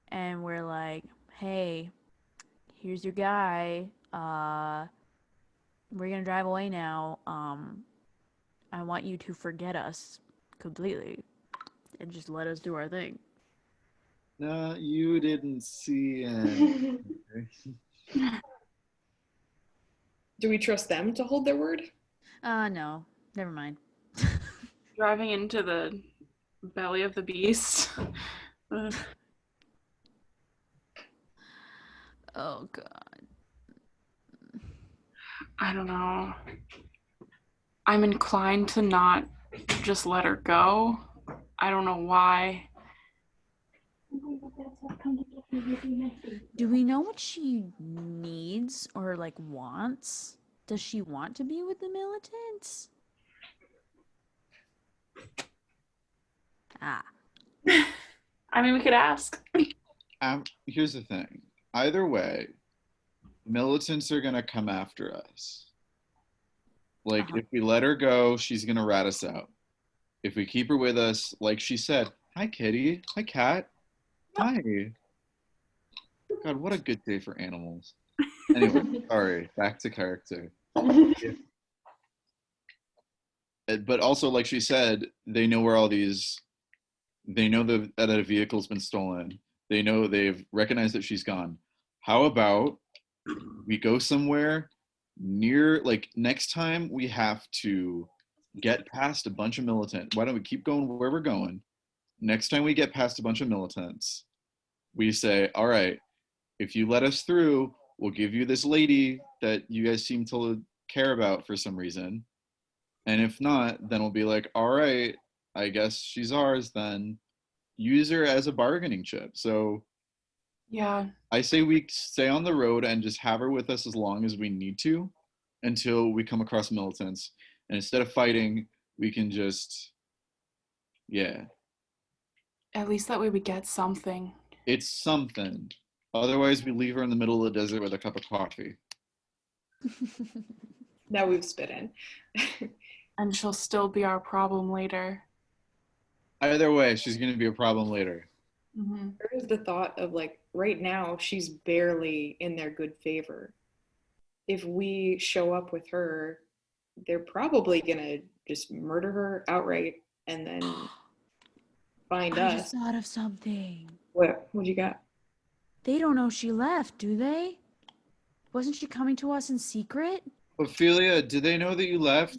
And we're like, hey, here's your guy. We're gonna drive away now. I want you to forget us completely and just let us do our thing. No, you didn't see it. Do we trust them to hold their word? No, never mind. Driving into the belly of the beast. Oh god. I don't know. I'm inclined to not just let her go. I don't know why. Do we know what she needs or like wants? Does she want to be with the militants? Ah. I mean, we could ask. Here's the thing. Either way, militants are gonna come after us. Like, if we let her go, she's gonna rat us out. If we keep her with us, like she said, hi kitty, hi cat, hi. God, what a good day for animals. Anyway, sorry, back to character. But also, like she said, they know where all these, they know that a vehicle's been stolen. They know, they've recognized that she's gone. How about we go somewhere near, like next time we have to get past a bunch of militants. Why don't we keep going where we're going? Next time we get past a bunch of militants, we say, all right, if you let us through, we'll give you this lady that you guys seem to care about for some reason. And if not, then we'll be like, all right, I guess she's ours then. Use her as a bargaining chip. So Yeah. I say we stay on the road and just have her with us as long as we need to until we come across militants. And instead of fighting, we can just, yeah, At least that way we get something. it's something. Otherwise, we leave her in the middle of the desert with a cup of coffee. That we've spit in. And she'll still be our problem later. Either way, she's going to be a problem later. Mm-hmm. There is the thought of like right now she's barely in their good favor. If we show up with her, they're probably gonna just murder her outright and then find I us. just thought of something. What you got? They don't know she left, do they? Wasn't she coming to us in secret? Ophelia, do they know that you left?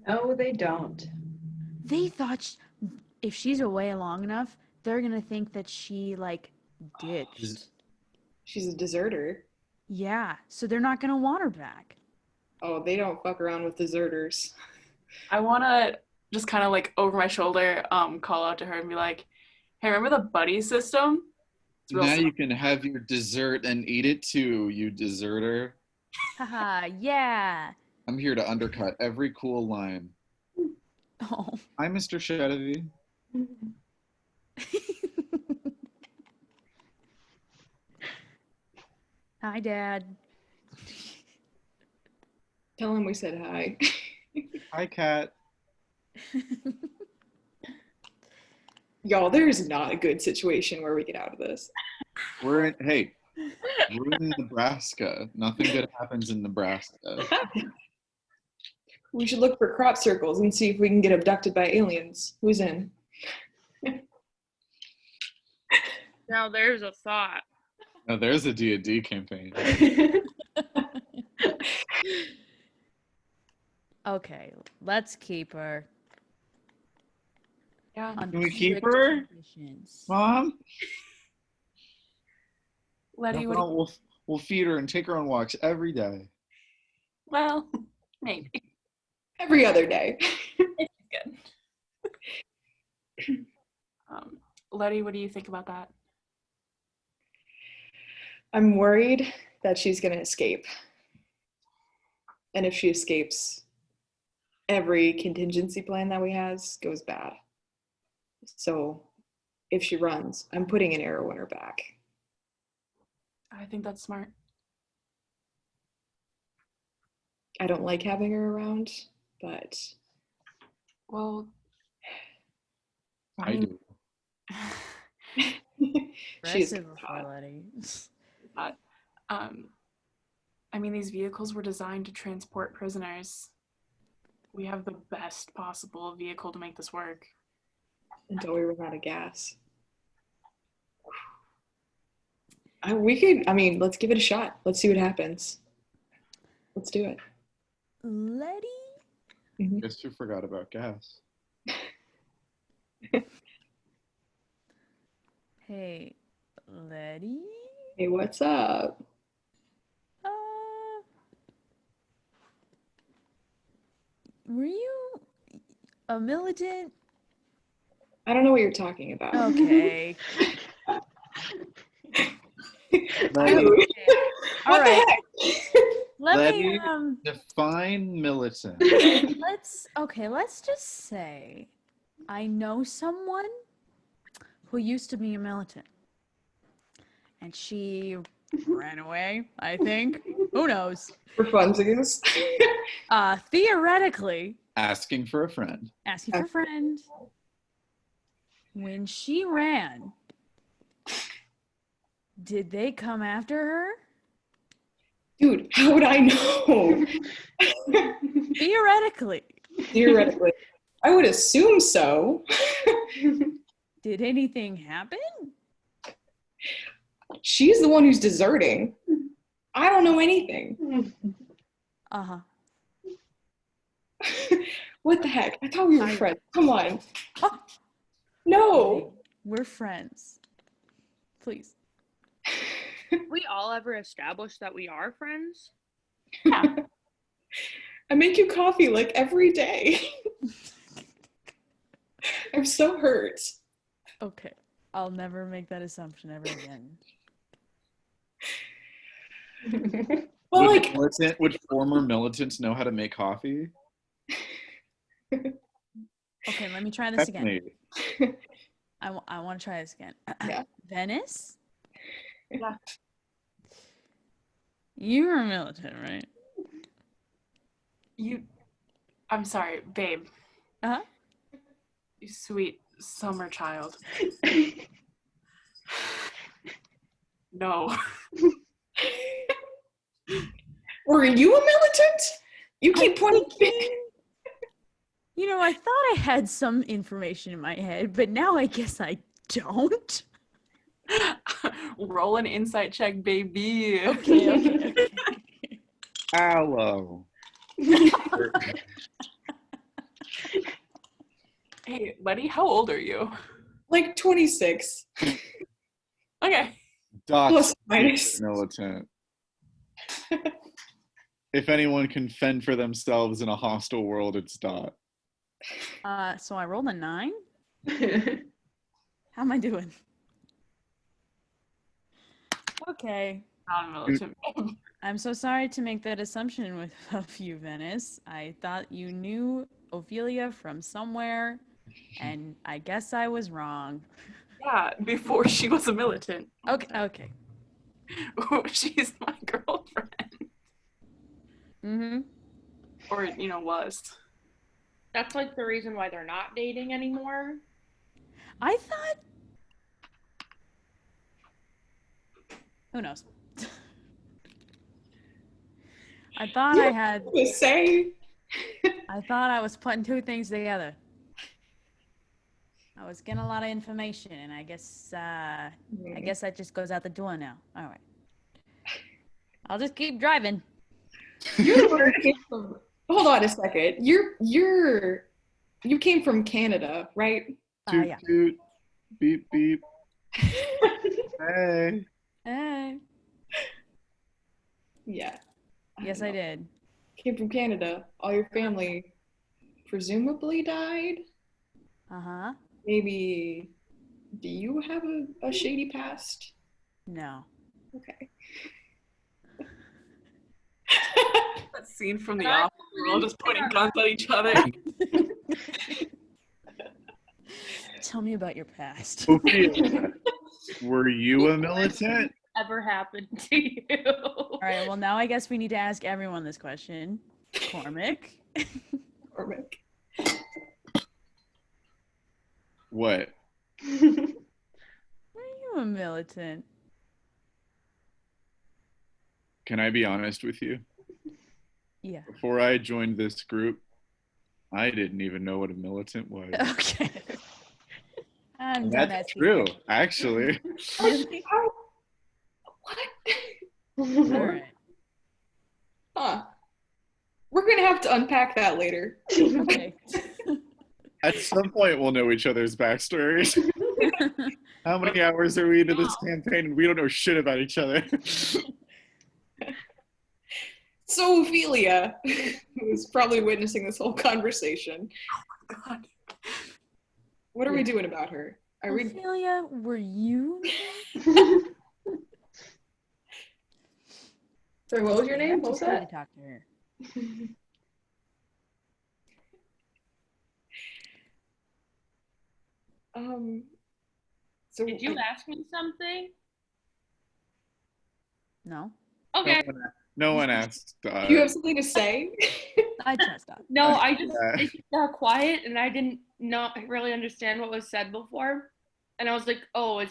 No, they don't. They thought if she's away long enough, they're gonna think that she like ditched. She's a deserter. Yeah, so they're not gonna want her back. Oh, they don't fuck around with deserters. I want to just kind of like over my shoulder call out to her and be like, hey, remember the buddy system? It's real Now you simple. can have your dessert and eat it too, you deserter. Haha, yeah. I'm here to undercut every cool line. Oh. Hi, Mr. Shadowy. Hi, Dad. Tell him we said hi. Hi, Kat. Y'all, there's not a good situation where we get out of this. We're in Nebraska. Nothing good happens in Nebraska. We should look for crop circles and see if we can get abducted by aliens. Who's in? Now there's a thought. Now there's a D&D campaign. Okay, let's keep her. Yeah. Under Can we keep strict her? conditions. Mom? Letty, what No, we'll feed her and take her on walks every day. well, maybe. Every other day. Letty, what do you think about that? I'm worried that she's going to escape. And if she escapes, every contingency plan that we has goes bad. So if she runs, I'm putting an arrow in her back. I think that's smart. I don't like having her around, but Well, I do. she's Aggressive for Letty. I mean, these vehicles were designed to transport prisoners. We have the best possible vehicle to make this work. until we run out of gas. Let's give it a shot. Let's see what happens. Let's do it. Letty? Guess you forgot about gas. Hey, Letty? Hey, what's up? Were you a militant? I don't know what you're talking about. Okay. Dude, All what the right. heck? Let me Letty? Define militant. let's just say I know someone who used to be a militant. And she ran away, I think. Who knows? For funsies. Theoretically, Asking for a friend. asking for a friend. When she ran, did they come after her? Dude, how would I know? Theoretically. Theoretically. I would assume so. Did anything happen? She's the one who's deserting. I don't know anything. Uh-huh. What the heck? I thought we were friends. Come on. Oh. No. We're friends. Please. We all ever established that we are friends? I make you coffee like every day. I'm so hurt. Okay. I'll never make that assumption ever again. Well, Would, like, would former militants know how to make coffee? Okay, let me try this again. Definitely. I want to try this again. Yeah. Venice, Yeah. you were militant, right? I'm sorry, babe. Uh-huh. You sweet summer child. No. were you a militant? You keep pointing. You know, I thought I had some information in my head, but now I guess I don't. Roll an insight check, baby. Okay. Aloe. Hey, Letty, how old are you? Like 26. Okay. Dots Plus minus. militant. If anyone can fend for themselves in a hostile world, it's Dot. So I rolled a 9. How am I doing? Okay. Non-militant. I'm so sorry to make that assumption with of you, Venice. I thought you knew Ophelia from somewhere, and I guess I was wrong. Yeah, before she was a militant. Okay. She's my girlfriend. Mm-hmm. Or, was. That's like the reason why they're not dating anymore. I thought. Who knows? I thought I had. To say. I thought I was putting two things together. I was getting a lot of information, and I guess that just goes out the door now. All right. I'll just keep driving. You came from, hold on a second. You came from Canada, right? Toot Yeah. toot. Beep beep. Hey. Hey. Yeah. Yes, don't I know. did. Came from Canada. All your family presumably died. Uh-huh. Maybe. Do you have a shady past? No. Okay. That scene from The But I Office, we're all just pointing guns at each other. Tell me about your past. Ophelia, were you a militant? Ever happened to you? All right, well, now I guess we need to ask everyone this question. Cormac. Cormac. What? Were you a militant? Can I be honest with you? Yeah. Before I joined this group, I didn't even know what a militant was. Okay. I'm And done that's asking true, questions. actually. Really? What? All right. Huh. We're gonna have to unpack that later. Okay. At some point, we'll know each other's backstories. How many hours are we into this campaign and we don't know shit about each other? So Ophelia, who's probably witnessing this whole conversation, God. what are we doing about her? Are we? Ophelia, were you? Sorry, what was your name? I'm What was too scared that? to talk to her. So Did you ask me something? No, Okay. No one asked. do you have something to say? I trust that. No, I just Yeah. it got quiet and I didn't not really understand what was said before. And I was like, oh, is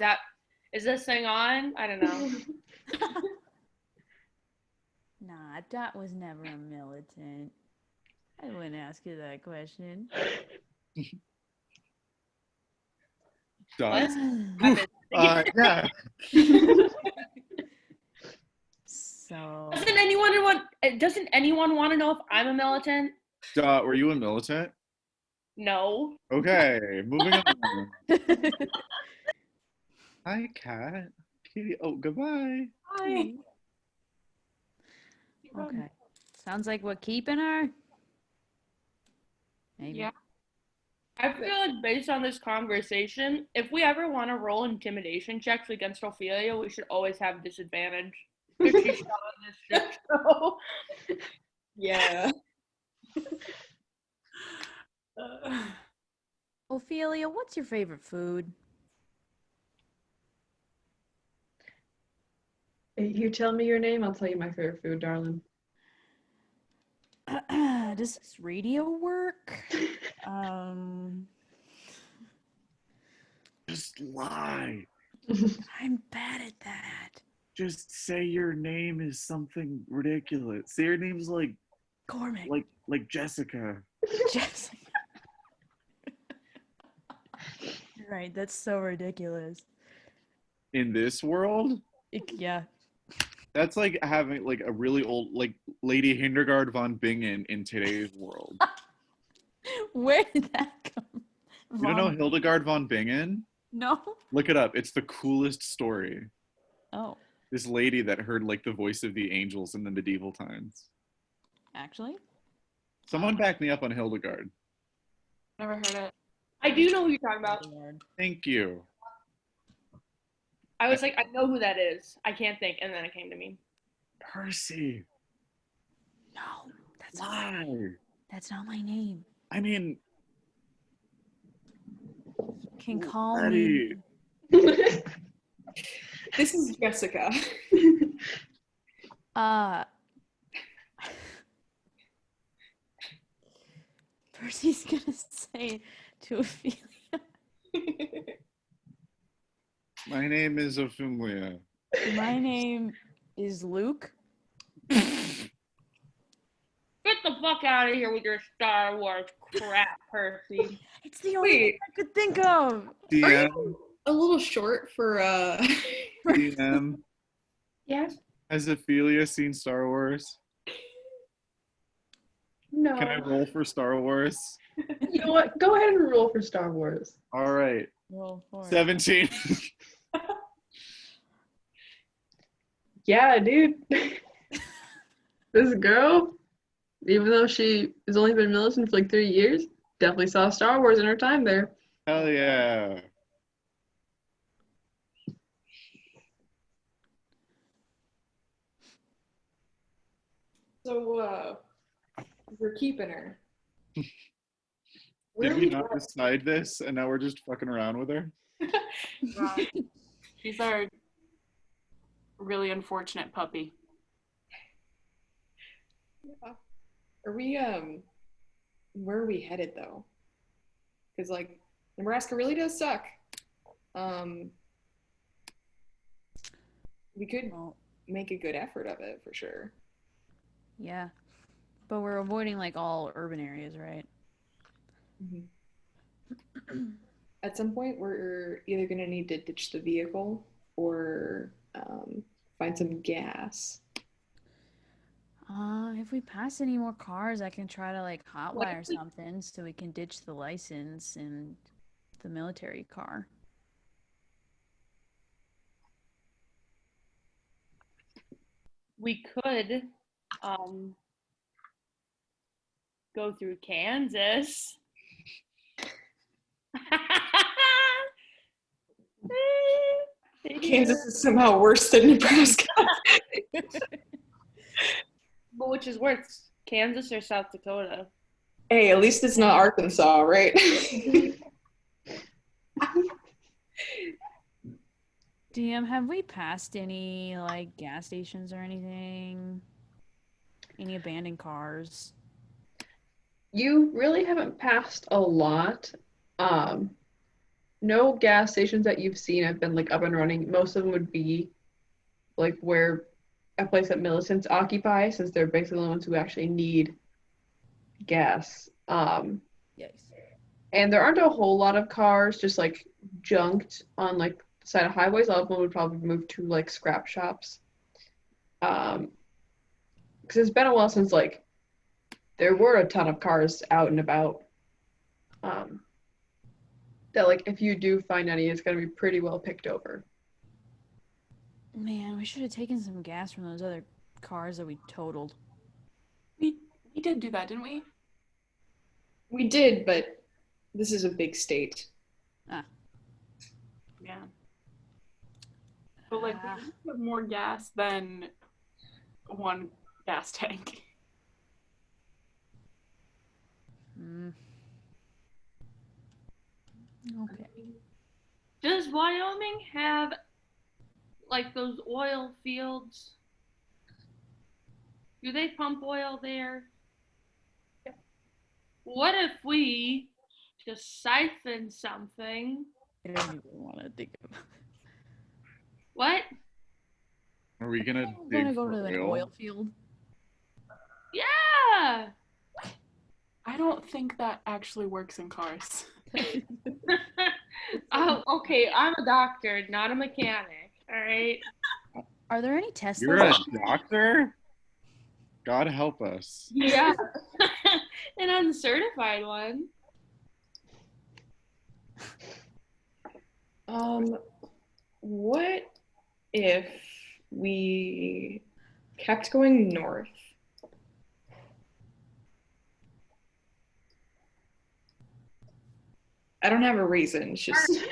this thing on? I don't know. Nah, Dot was never a militant. I wouldn't ask you that question. Dot. What? Yeah. So Doesn't anyone want to know if I'm a militant? Dot, were you a militant? No. Okay, moving on. Hi, Kat. Kitty. Oh, goodbye. Hi. okay. Sounds like we're keeping her. Maybe. Yeah. I feel like based on this conversation, if we ever want to roll intimidation checks against Ophelia, we should always have disadvantage. 50 shot on this shit show. Yeah. Ophelia, what's your favorite food? You tell me your name, I'll tell you my favorite food, darling. Does this radio work? Just lie. I'm bad at that. Just say your name is something ridiculous. Say your name's like Cormac. Jessica. Jessica. Right, that's so ridiculous. In this world, Yeah. that's like having like a really old like Lady Hildegard von Bingen in today's world. Where did that come from? You don't know Hildegard von Bingen? No. Look it up. It's the coolest story. Oh, This lady that heard like the voice of the angels in the medieval times. actually? Someone back me up on Hildegard. Never heard it. I do know who you're talking about. Thank you. I was like, I know who that is. I can't think, and then it came to me. Percy. No, that's Why? not my name. I mean, Can call me. Letty. This is Jessica. Percy's gonna say to Ophelia. My name is Ophelia. My name is Luke. Get the fuck out of here with your Star Wars crap, Percy. It's the only thing I could think of. DM. A little short for DM. Yes. Has Ophelia seen Star Wars? No. Can I roll for Star Wars? You know what? Go ahead and roll for Star Wars. All right. Roll for it. 17. Yeah, dude. This girl, even though she has only been militant for like 3 years, definitely saw Star Wars in her time there. Hell yeah. So we're keeping her. Did we not decide this and now we're just fucking around with her? She's our really unfortunate puppy. Are we where are we headed though? Because like Nebraska really does suck. We could Well, make a good effort of it for sure. yeah. But we're avoiding like all urban areas, right? At some point, we're either gonna need to ditch the vehicle or find some gas. If we pass any more cars, I can try to like hotwire something so we can ditch the license and the military car. We could go through Kansas. Kansas is somehow worse than Nebraska. But which is worse, Kansas or South Dakota? Hey, at least it's not Arkansas, right? DM, have we passed any like gas stations or anything? Any abandoned cars? You really haven't passed a lot. No gas stations that you've seen have been like up and running. Most of them would be like where a place that militants occupy, since they're basically the ones who actually need gas. Yes. And there aren't a whole lot of cars just like junked on like the side of highways. A lot of them would probably move to like scrap shops. Because it's been a while since like there were a ton of cars out and about. That like if you do find any, it's gonna be pretty well picked over. Man, we should have taken some gas from those other cars that we totaled. We did do that, didn't we? We did, but this is a big state. Yeah. But like we have more gas than one gas tank. Mm. Okay. Does Wyoming have like those oil fields? Do they pump oil there? What if we just siphon something? I don't even want to think of. Are What? we gonna I'm gonna dig go for to an oil? oil field. Yeah. I don't think that actually works in cars. Oh, okay. I'm a doctor, not a mechanic. All right. Are there any Teslas? You're a doctor? God help us. Yeah. An uncertified one. What if we kept going north? I don't have a reason. It's just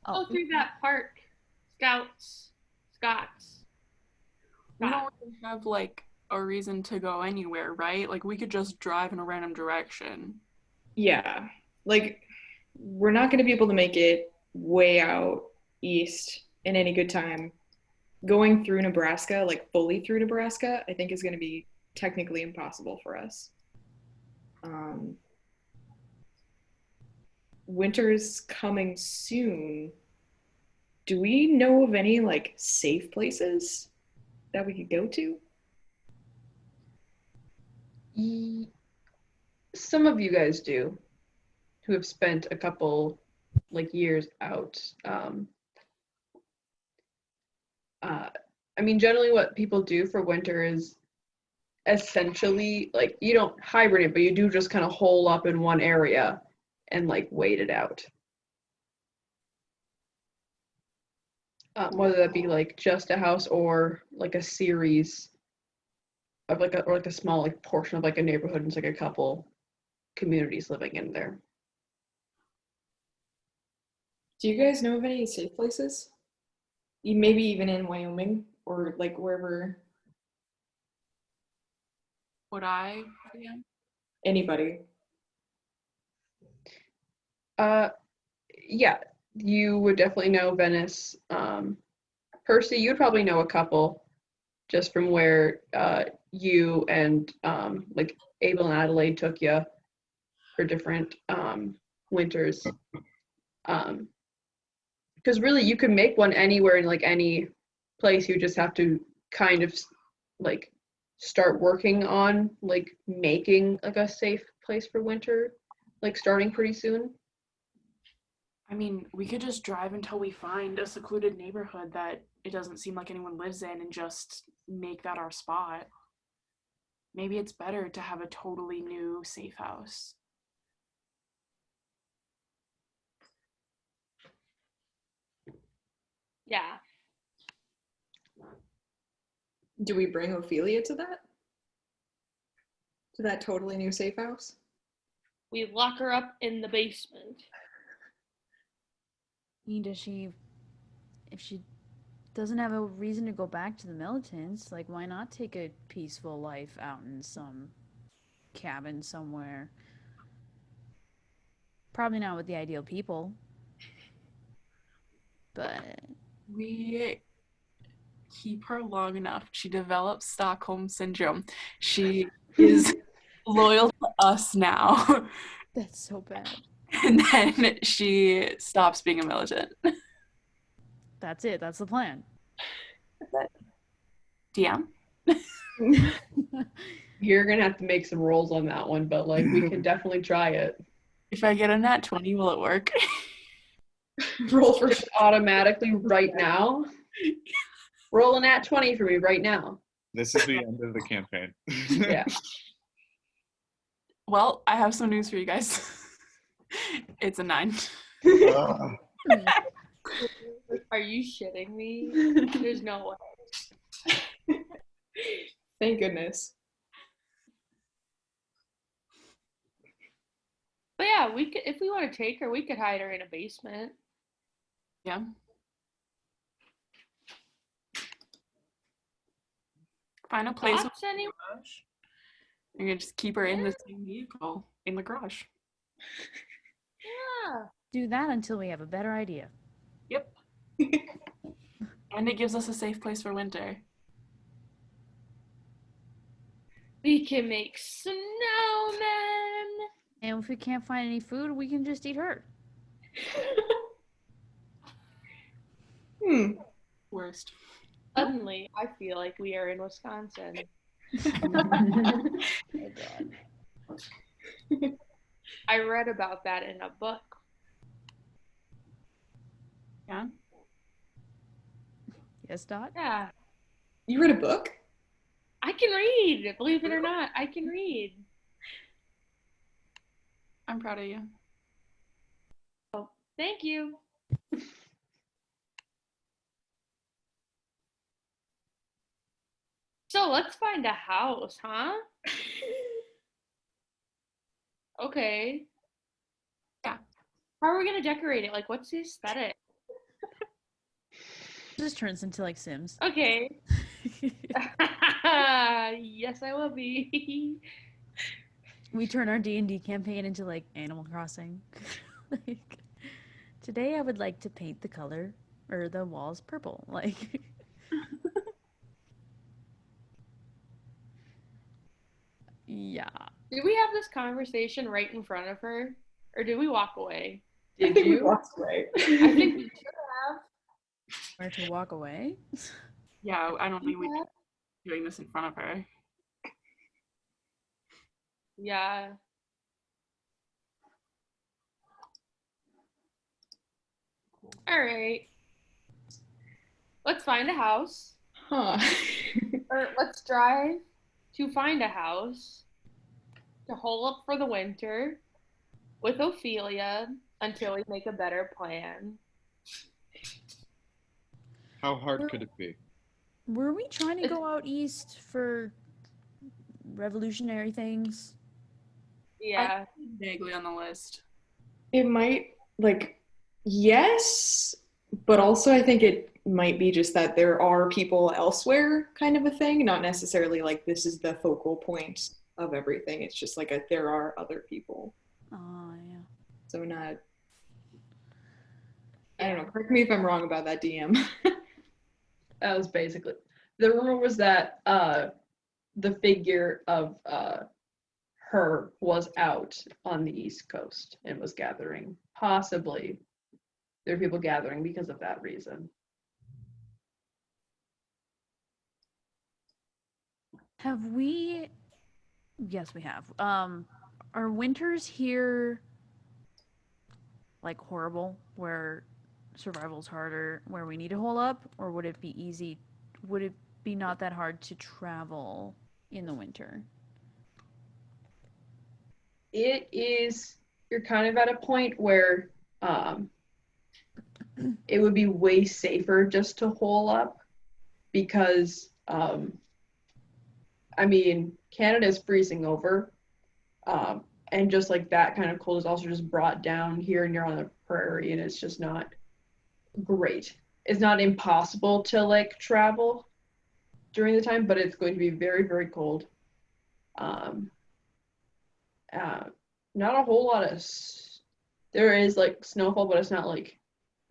Oh, Go through that park. Scots. We don't really have like a reason to go anywhere, right? Like we could just drive in a random direction. yeah. Like we're not going to be able to make it way out east in any good time. Going through Nebraska, like fully through Nebraska, I think is going to be technically impossible for us. Winter's coming soon. Do we know of any like safe places that we could go to? Some of you guys do, who have spent a couple like years out. I mean, generally, what people do for winter is essentially like you don't hibernate, but you do just kind of hole up in one area and like wait it out. Whether that be like just a house or like a series of like a small like portion of like a neighborhood and it's like a couple communities living in there. Do you guys know of any safe places? Maybe even in Wyoming or like wherever Would I? Yeah. anybody. Yeah, you would definitely know Venice. Percy, you'd probably know a couple just from where you and like Abel and Adelaide took you for different winters. Because really, you could make one anywhere in like any place. You just have to kind of like start working on like making like a safe place for winter, like starting pretty soon. I mean, we could just drive until we find a secluded neighborhood that it doesn't seem like anyone lives in and just make that our spot. Maybe it's better to have a totally new safe house. Yeah. Do we bring Ophelia to that? To that totally new safe house? We lock her up in the basement. I mean, if she doesn't have a reason to go back to the militants, like why not take a peaceful life out in some cabin somewhere? Probably not with the ideal people, but We keep her long enough, she develops Stockholm syndrome. She is loyal to us now. that's so bad. And then she stops being a militant. That's it. That's the plan. DM? You're gonna have to make some rolls on that one, but like we can definitely try it. If I get a nat 20, will it work? Roll for Just automatically right now. Roll a nat 20 for me right now. This is the end of the campaign. Yeah. Well, I have some news for you guys. It's a 9. Ugh. Are you shitting me? There's no way. Thank goodness. But yeah, we could, if we want to take her, we could hide her in a basement. Yeah. Find a place with Thoughts, anyone? a garage. You can just keep her in the same vehicle in the garage. Yeah. Do that until we have a better idea. Yep. And it gives us a safe place for winter. We can make snowmen. And if we can't find any food, we can just eat her. Worst. Suddenly, I feel like we are in Wisconsin. Oh god. I read about that in a book. Yeah. Yes, Dot? Yeah. You read a book? I can read. Believe it or not, I can read. I'm proud of you. Thank you. So let's find a house, huh? Okay. Yeah. How are we gonna decorate it? Like, what's the aesthetic? Just turns into like Sims. Okay. Yes, I will be. We turn our D&D campaign into like Animal Crossing. Like, today I would like to paint the color or the walls purple. Like, yeah. Did we have this conversation right in front of her, or did we walk away? I Did think we you? walked away. I think we should have. Where to walk away? Yeah, I don't think we'd be doing this in front of her. Yeah. All right. Let's find a house, Huh. or let's drive to find a house to hole up for the winter with Ophelia until we make a better plan. How hard could it be? Were we trying to go out east for revolutionary things? Yeah. Vaguely on the list. It might, like, yes, but also I think it might be just that there are people elsewhere kind of a thing, not necessarily like this is the focal point of everything. It's just like there are other people. Oh, yeah. So not, I don't know, correct me if I'm wrong about that, DM. That was basically the rumor was that the figure of her was out on the East Coast and was gathering. Possibly there are people gathering because of that reason. Have we? Yes, we have. Are winters here like horrible, where survival's harder, where we need to hole up, or would it be easy? Would it be not that hard to travel in the winter? It is, you're kind of at a point where it would be way safer just to hole up because I mean, Canada's freezing over. And just like that kind of cold is also just brought down here and you're on the prairie and it's just not great. It's not impossible to like travel during the time, but it's going to be very, very cold. Not a whole lot of, there is like snowfall, but it's not like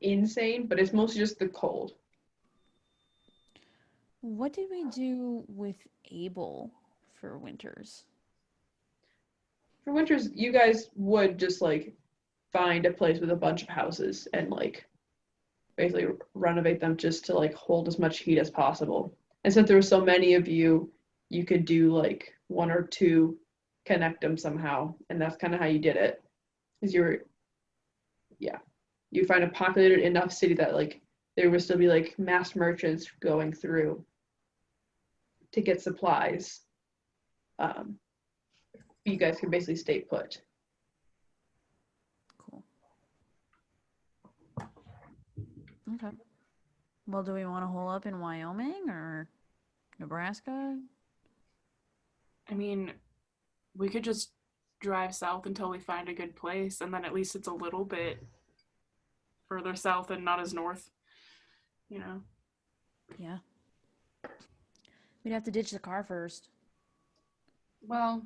insane, but it's mostly just the cold. What did we do with Abel for winters? For winters, you guys would just like find a place with a bunch of houses and like basically renovate them just to like hold as much heat as possible. And since there were so many of you, you could do like one or two, connect them somehow, and that's kind of how you did it. Is you find a populated enough city that like there would still be like mass merchants going through to get supplies. You guys could basically stay put. Cool. Okay. Well, do we want to hole up in Wyoming or Nebraska? I mean, we could just drive south until we find a good place, and then at least it's a little bit further south and not as north, you know? Yeah. We'd have to ditch the car first. Well,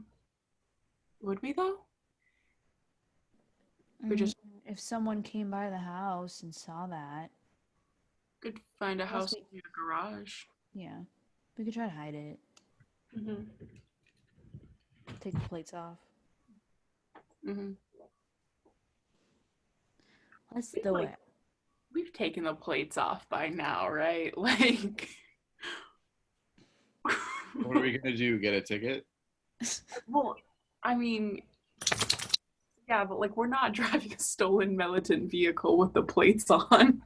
would we though? We just If someone came by the house and saw that, could find a Must house be- in a garage. yeah, we could try to hide it. Mm-hmm. Take the plates off. Mm-hmm. Let's We, do like- it. We've taken the plates off by now, right? Like, What are we gonna do? Get a ticket? well, I mean, yeah, but like we're not driving a stolen militant vehicle with the plates on.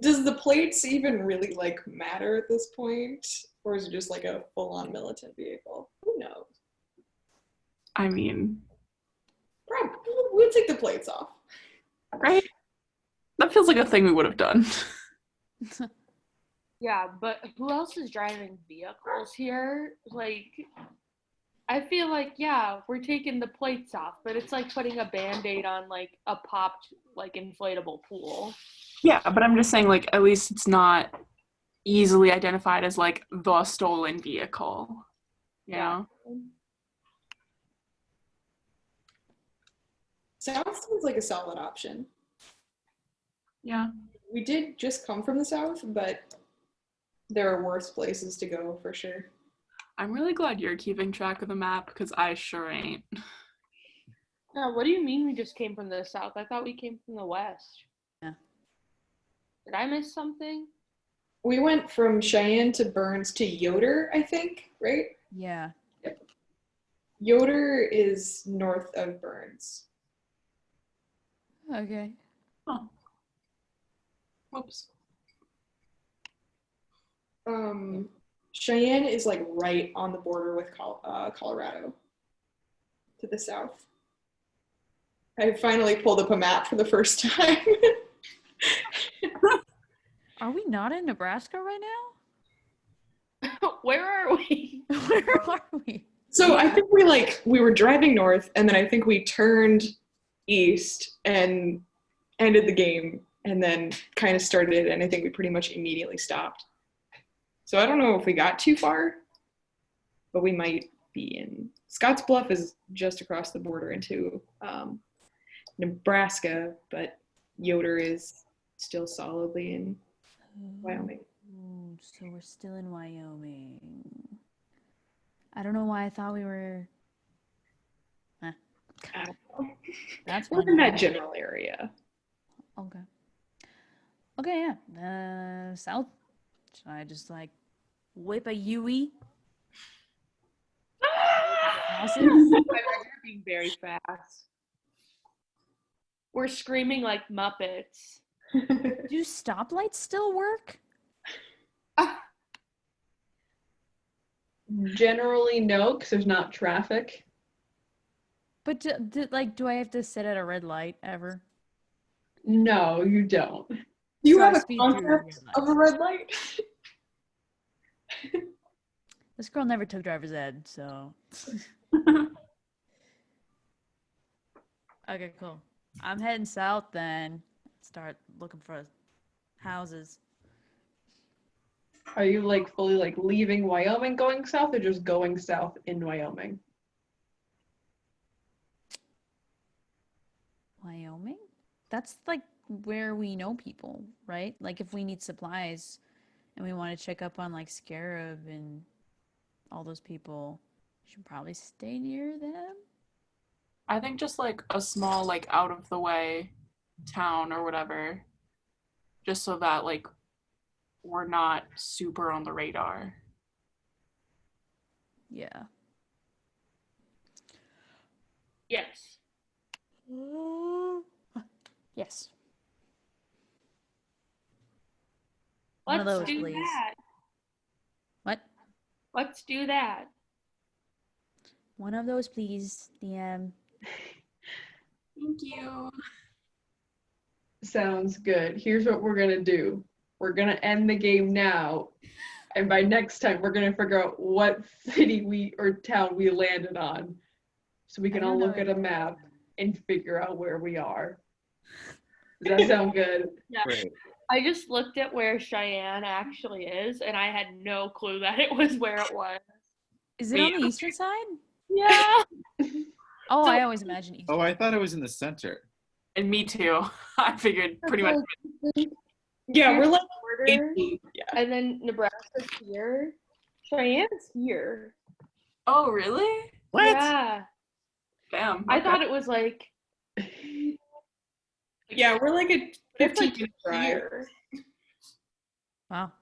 Does the plates even really like matter at this point? Or is it just like a full-on militant vehicle? Who knows? I mean, Probably we'll take the plates off. right? That feels like a thing we would have done. Yeah, but who else is driving vehicles here? Like, I feel like, yeah, we're taking the plates off, but it's like putting a Band-Aid on like a popped like inflatable pool. Yeah, but I'm just saying, like, at least it's not easily identified as like the stolen vehicle. You know? South seems like a solid option. Yeah. We did just come from the south, but there are worse places to go for sure. I'm really glad you're keeping track of the map because I sure ain't. No, what do you mean we just came from the south? I thought we came from the west. Yeah. Did I miss something? We went from Cheyenne to Burns to Yoder, I think, right? Yeah. Yoder is north of Burns. Okay. Oh. Whoops. Cheyenne is like right on the border with Colorado to the south. I finally pulled up a map for the first time. Are we not in Nebraska right Where are we? now? Where are we? So I think we were driving north, and then I think we turned east and ended the game, and then kind of started, and I think we pretty much immediately stopped. So I don't know if we got too far, but we might be in. Scotts Bluff is just across the border into Nebraska, but Yoder is still solidly in Wyoming. Ooh, so we're still in Wyoming. I don't know why I thought we were. That's We're fine. in that general area. Okay. Okay, yeah. South. Should I just like whip a Yui? Awesome. You're being very fast. We're screaming like Muppets. Do stoplights still work? Generally, no, because there's not traffic. But do I have to sit at a red light ever? No, you don't. Do you So I have a speed through concept red of a red light? This girl never took driver's ed, so. Okay, cool. I'm heading south then. Start looking for houses. Are you like fully like leaving Wyoming going south or just going south in Wyoming? Wyoming? That's like where we know people, right? Like if we need supplies and we want to check up on like Scarab and all those people, we should probably stay near them. I think just like a small, like out of the way town or whatever, just so that like we're not super on the radar. Yeah. Yes. Yes. One of Let's those, do please. that. What? Let's do that. One of those, please, DM. Thank you. Sounds good. Here's what we're gonna do. We're gonna end the game now, and by next time we're gonna figure out what city we or town we landed on, so we can I all don't know look at a anything. map and figure out where we are. Does that sound good? Yeah. Great. I just looked at where Cheyenne actually is, and I had no clue that it was where it was. Is it on the eastern side? Yeah. Oh, So- I always imagine eastern. Oh, I thought it was in the center. And me too. I figured pretty much. Yeah, we're like Border, 18. Yeah. and then Nebraska's here. Cheyenne's here. Oh, really? What? Yeah. Damn. I okay. thought it was like Yeah, we're like a it's 15 like minute drive. here. Wow.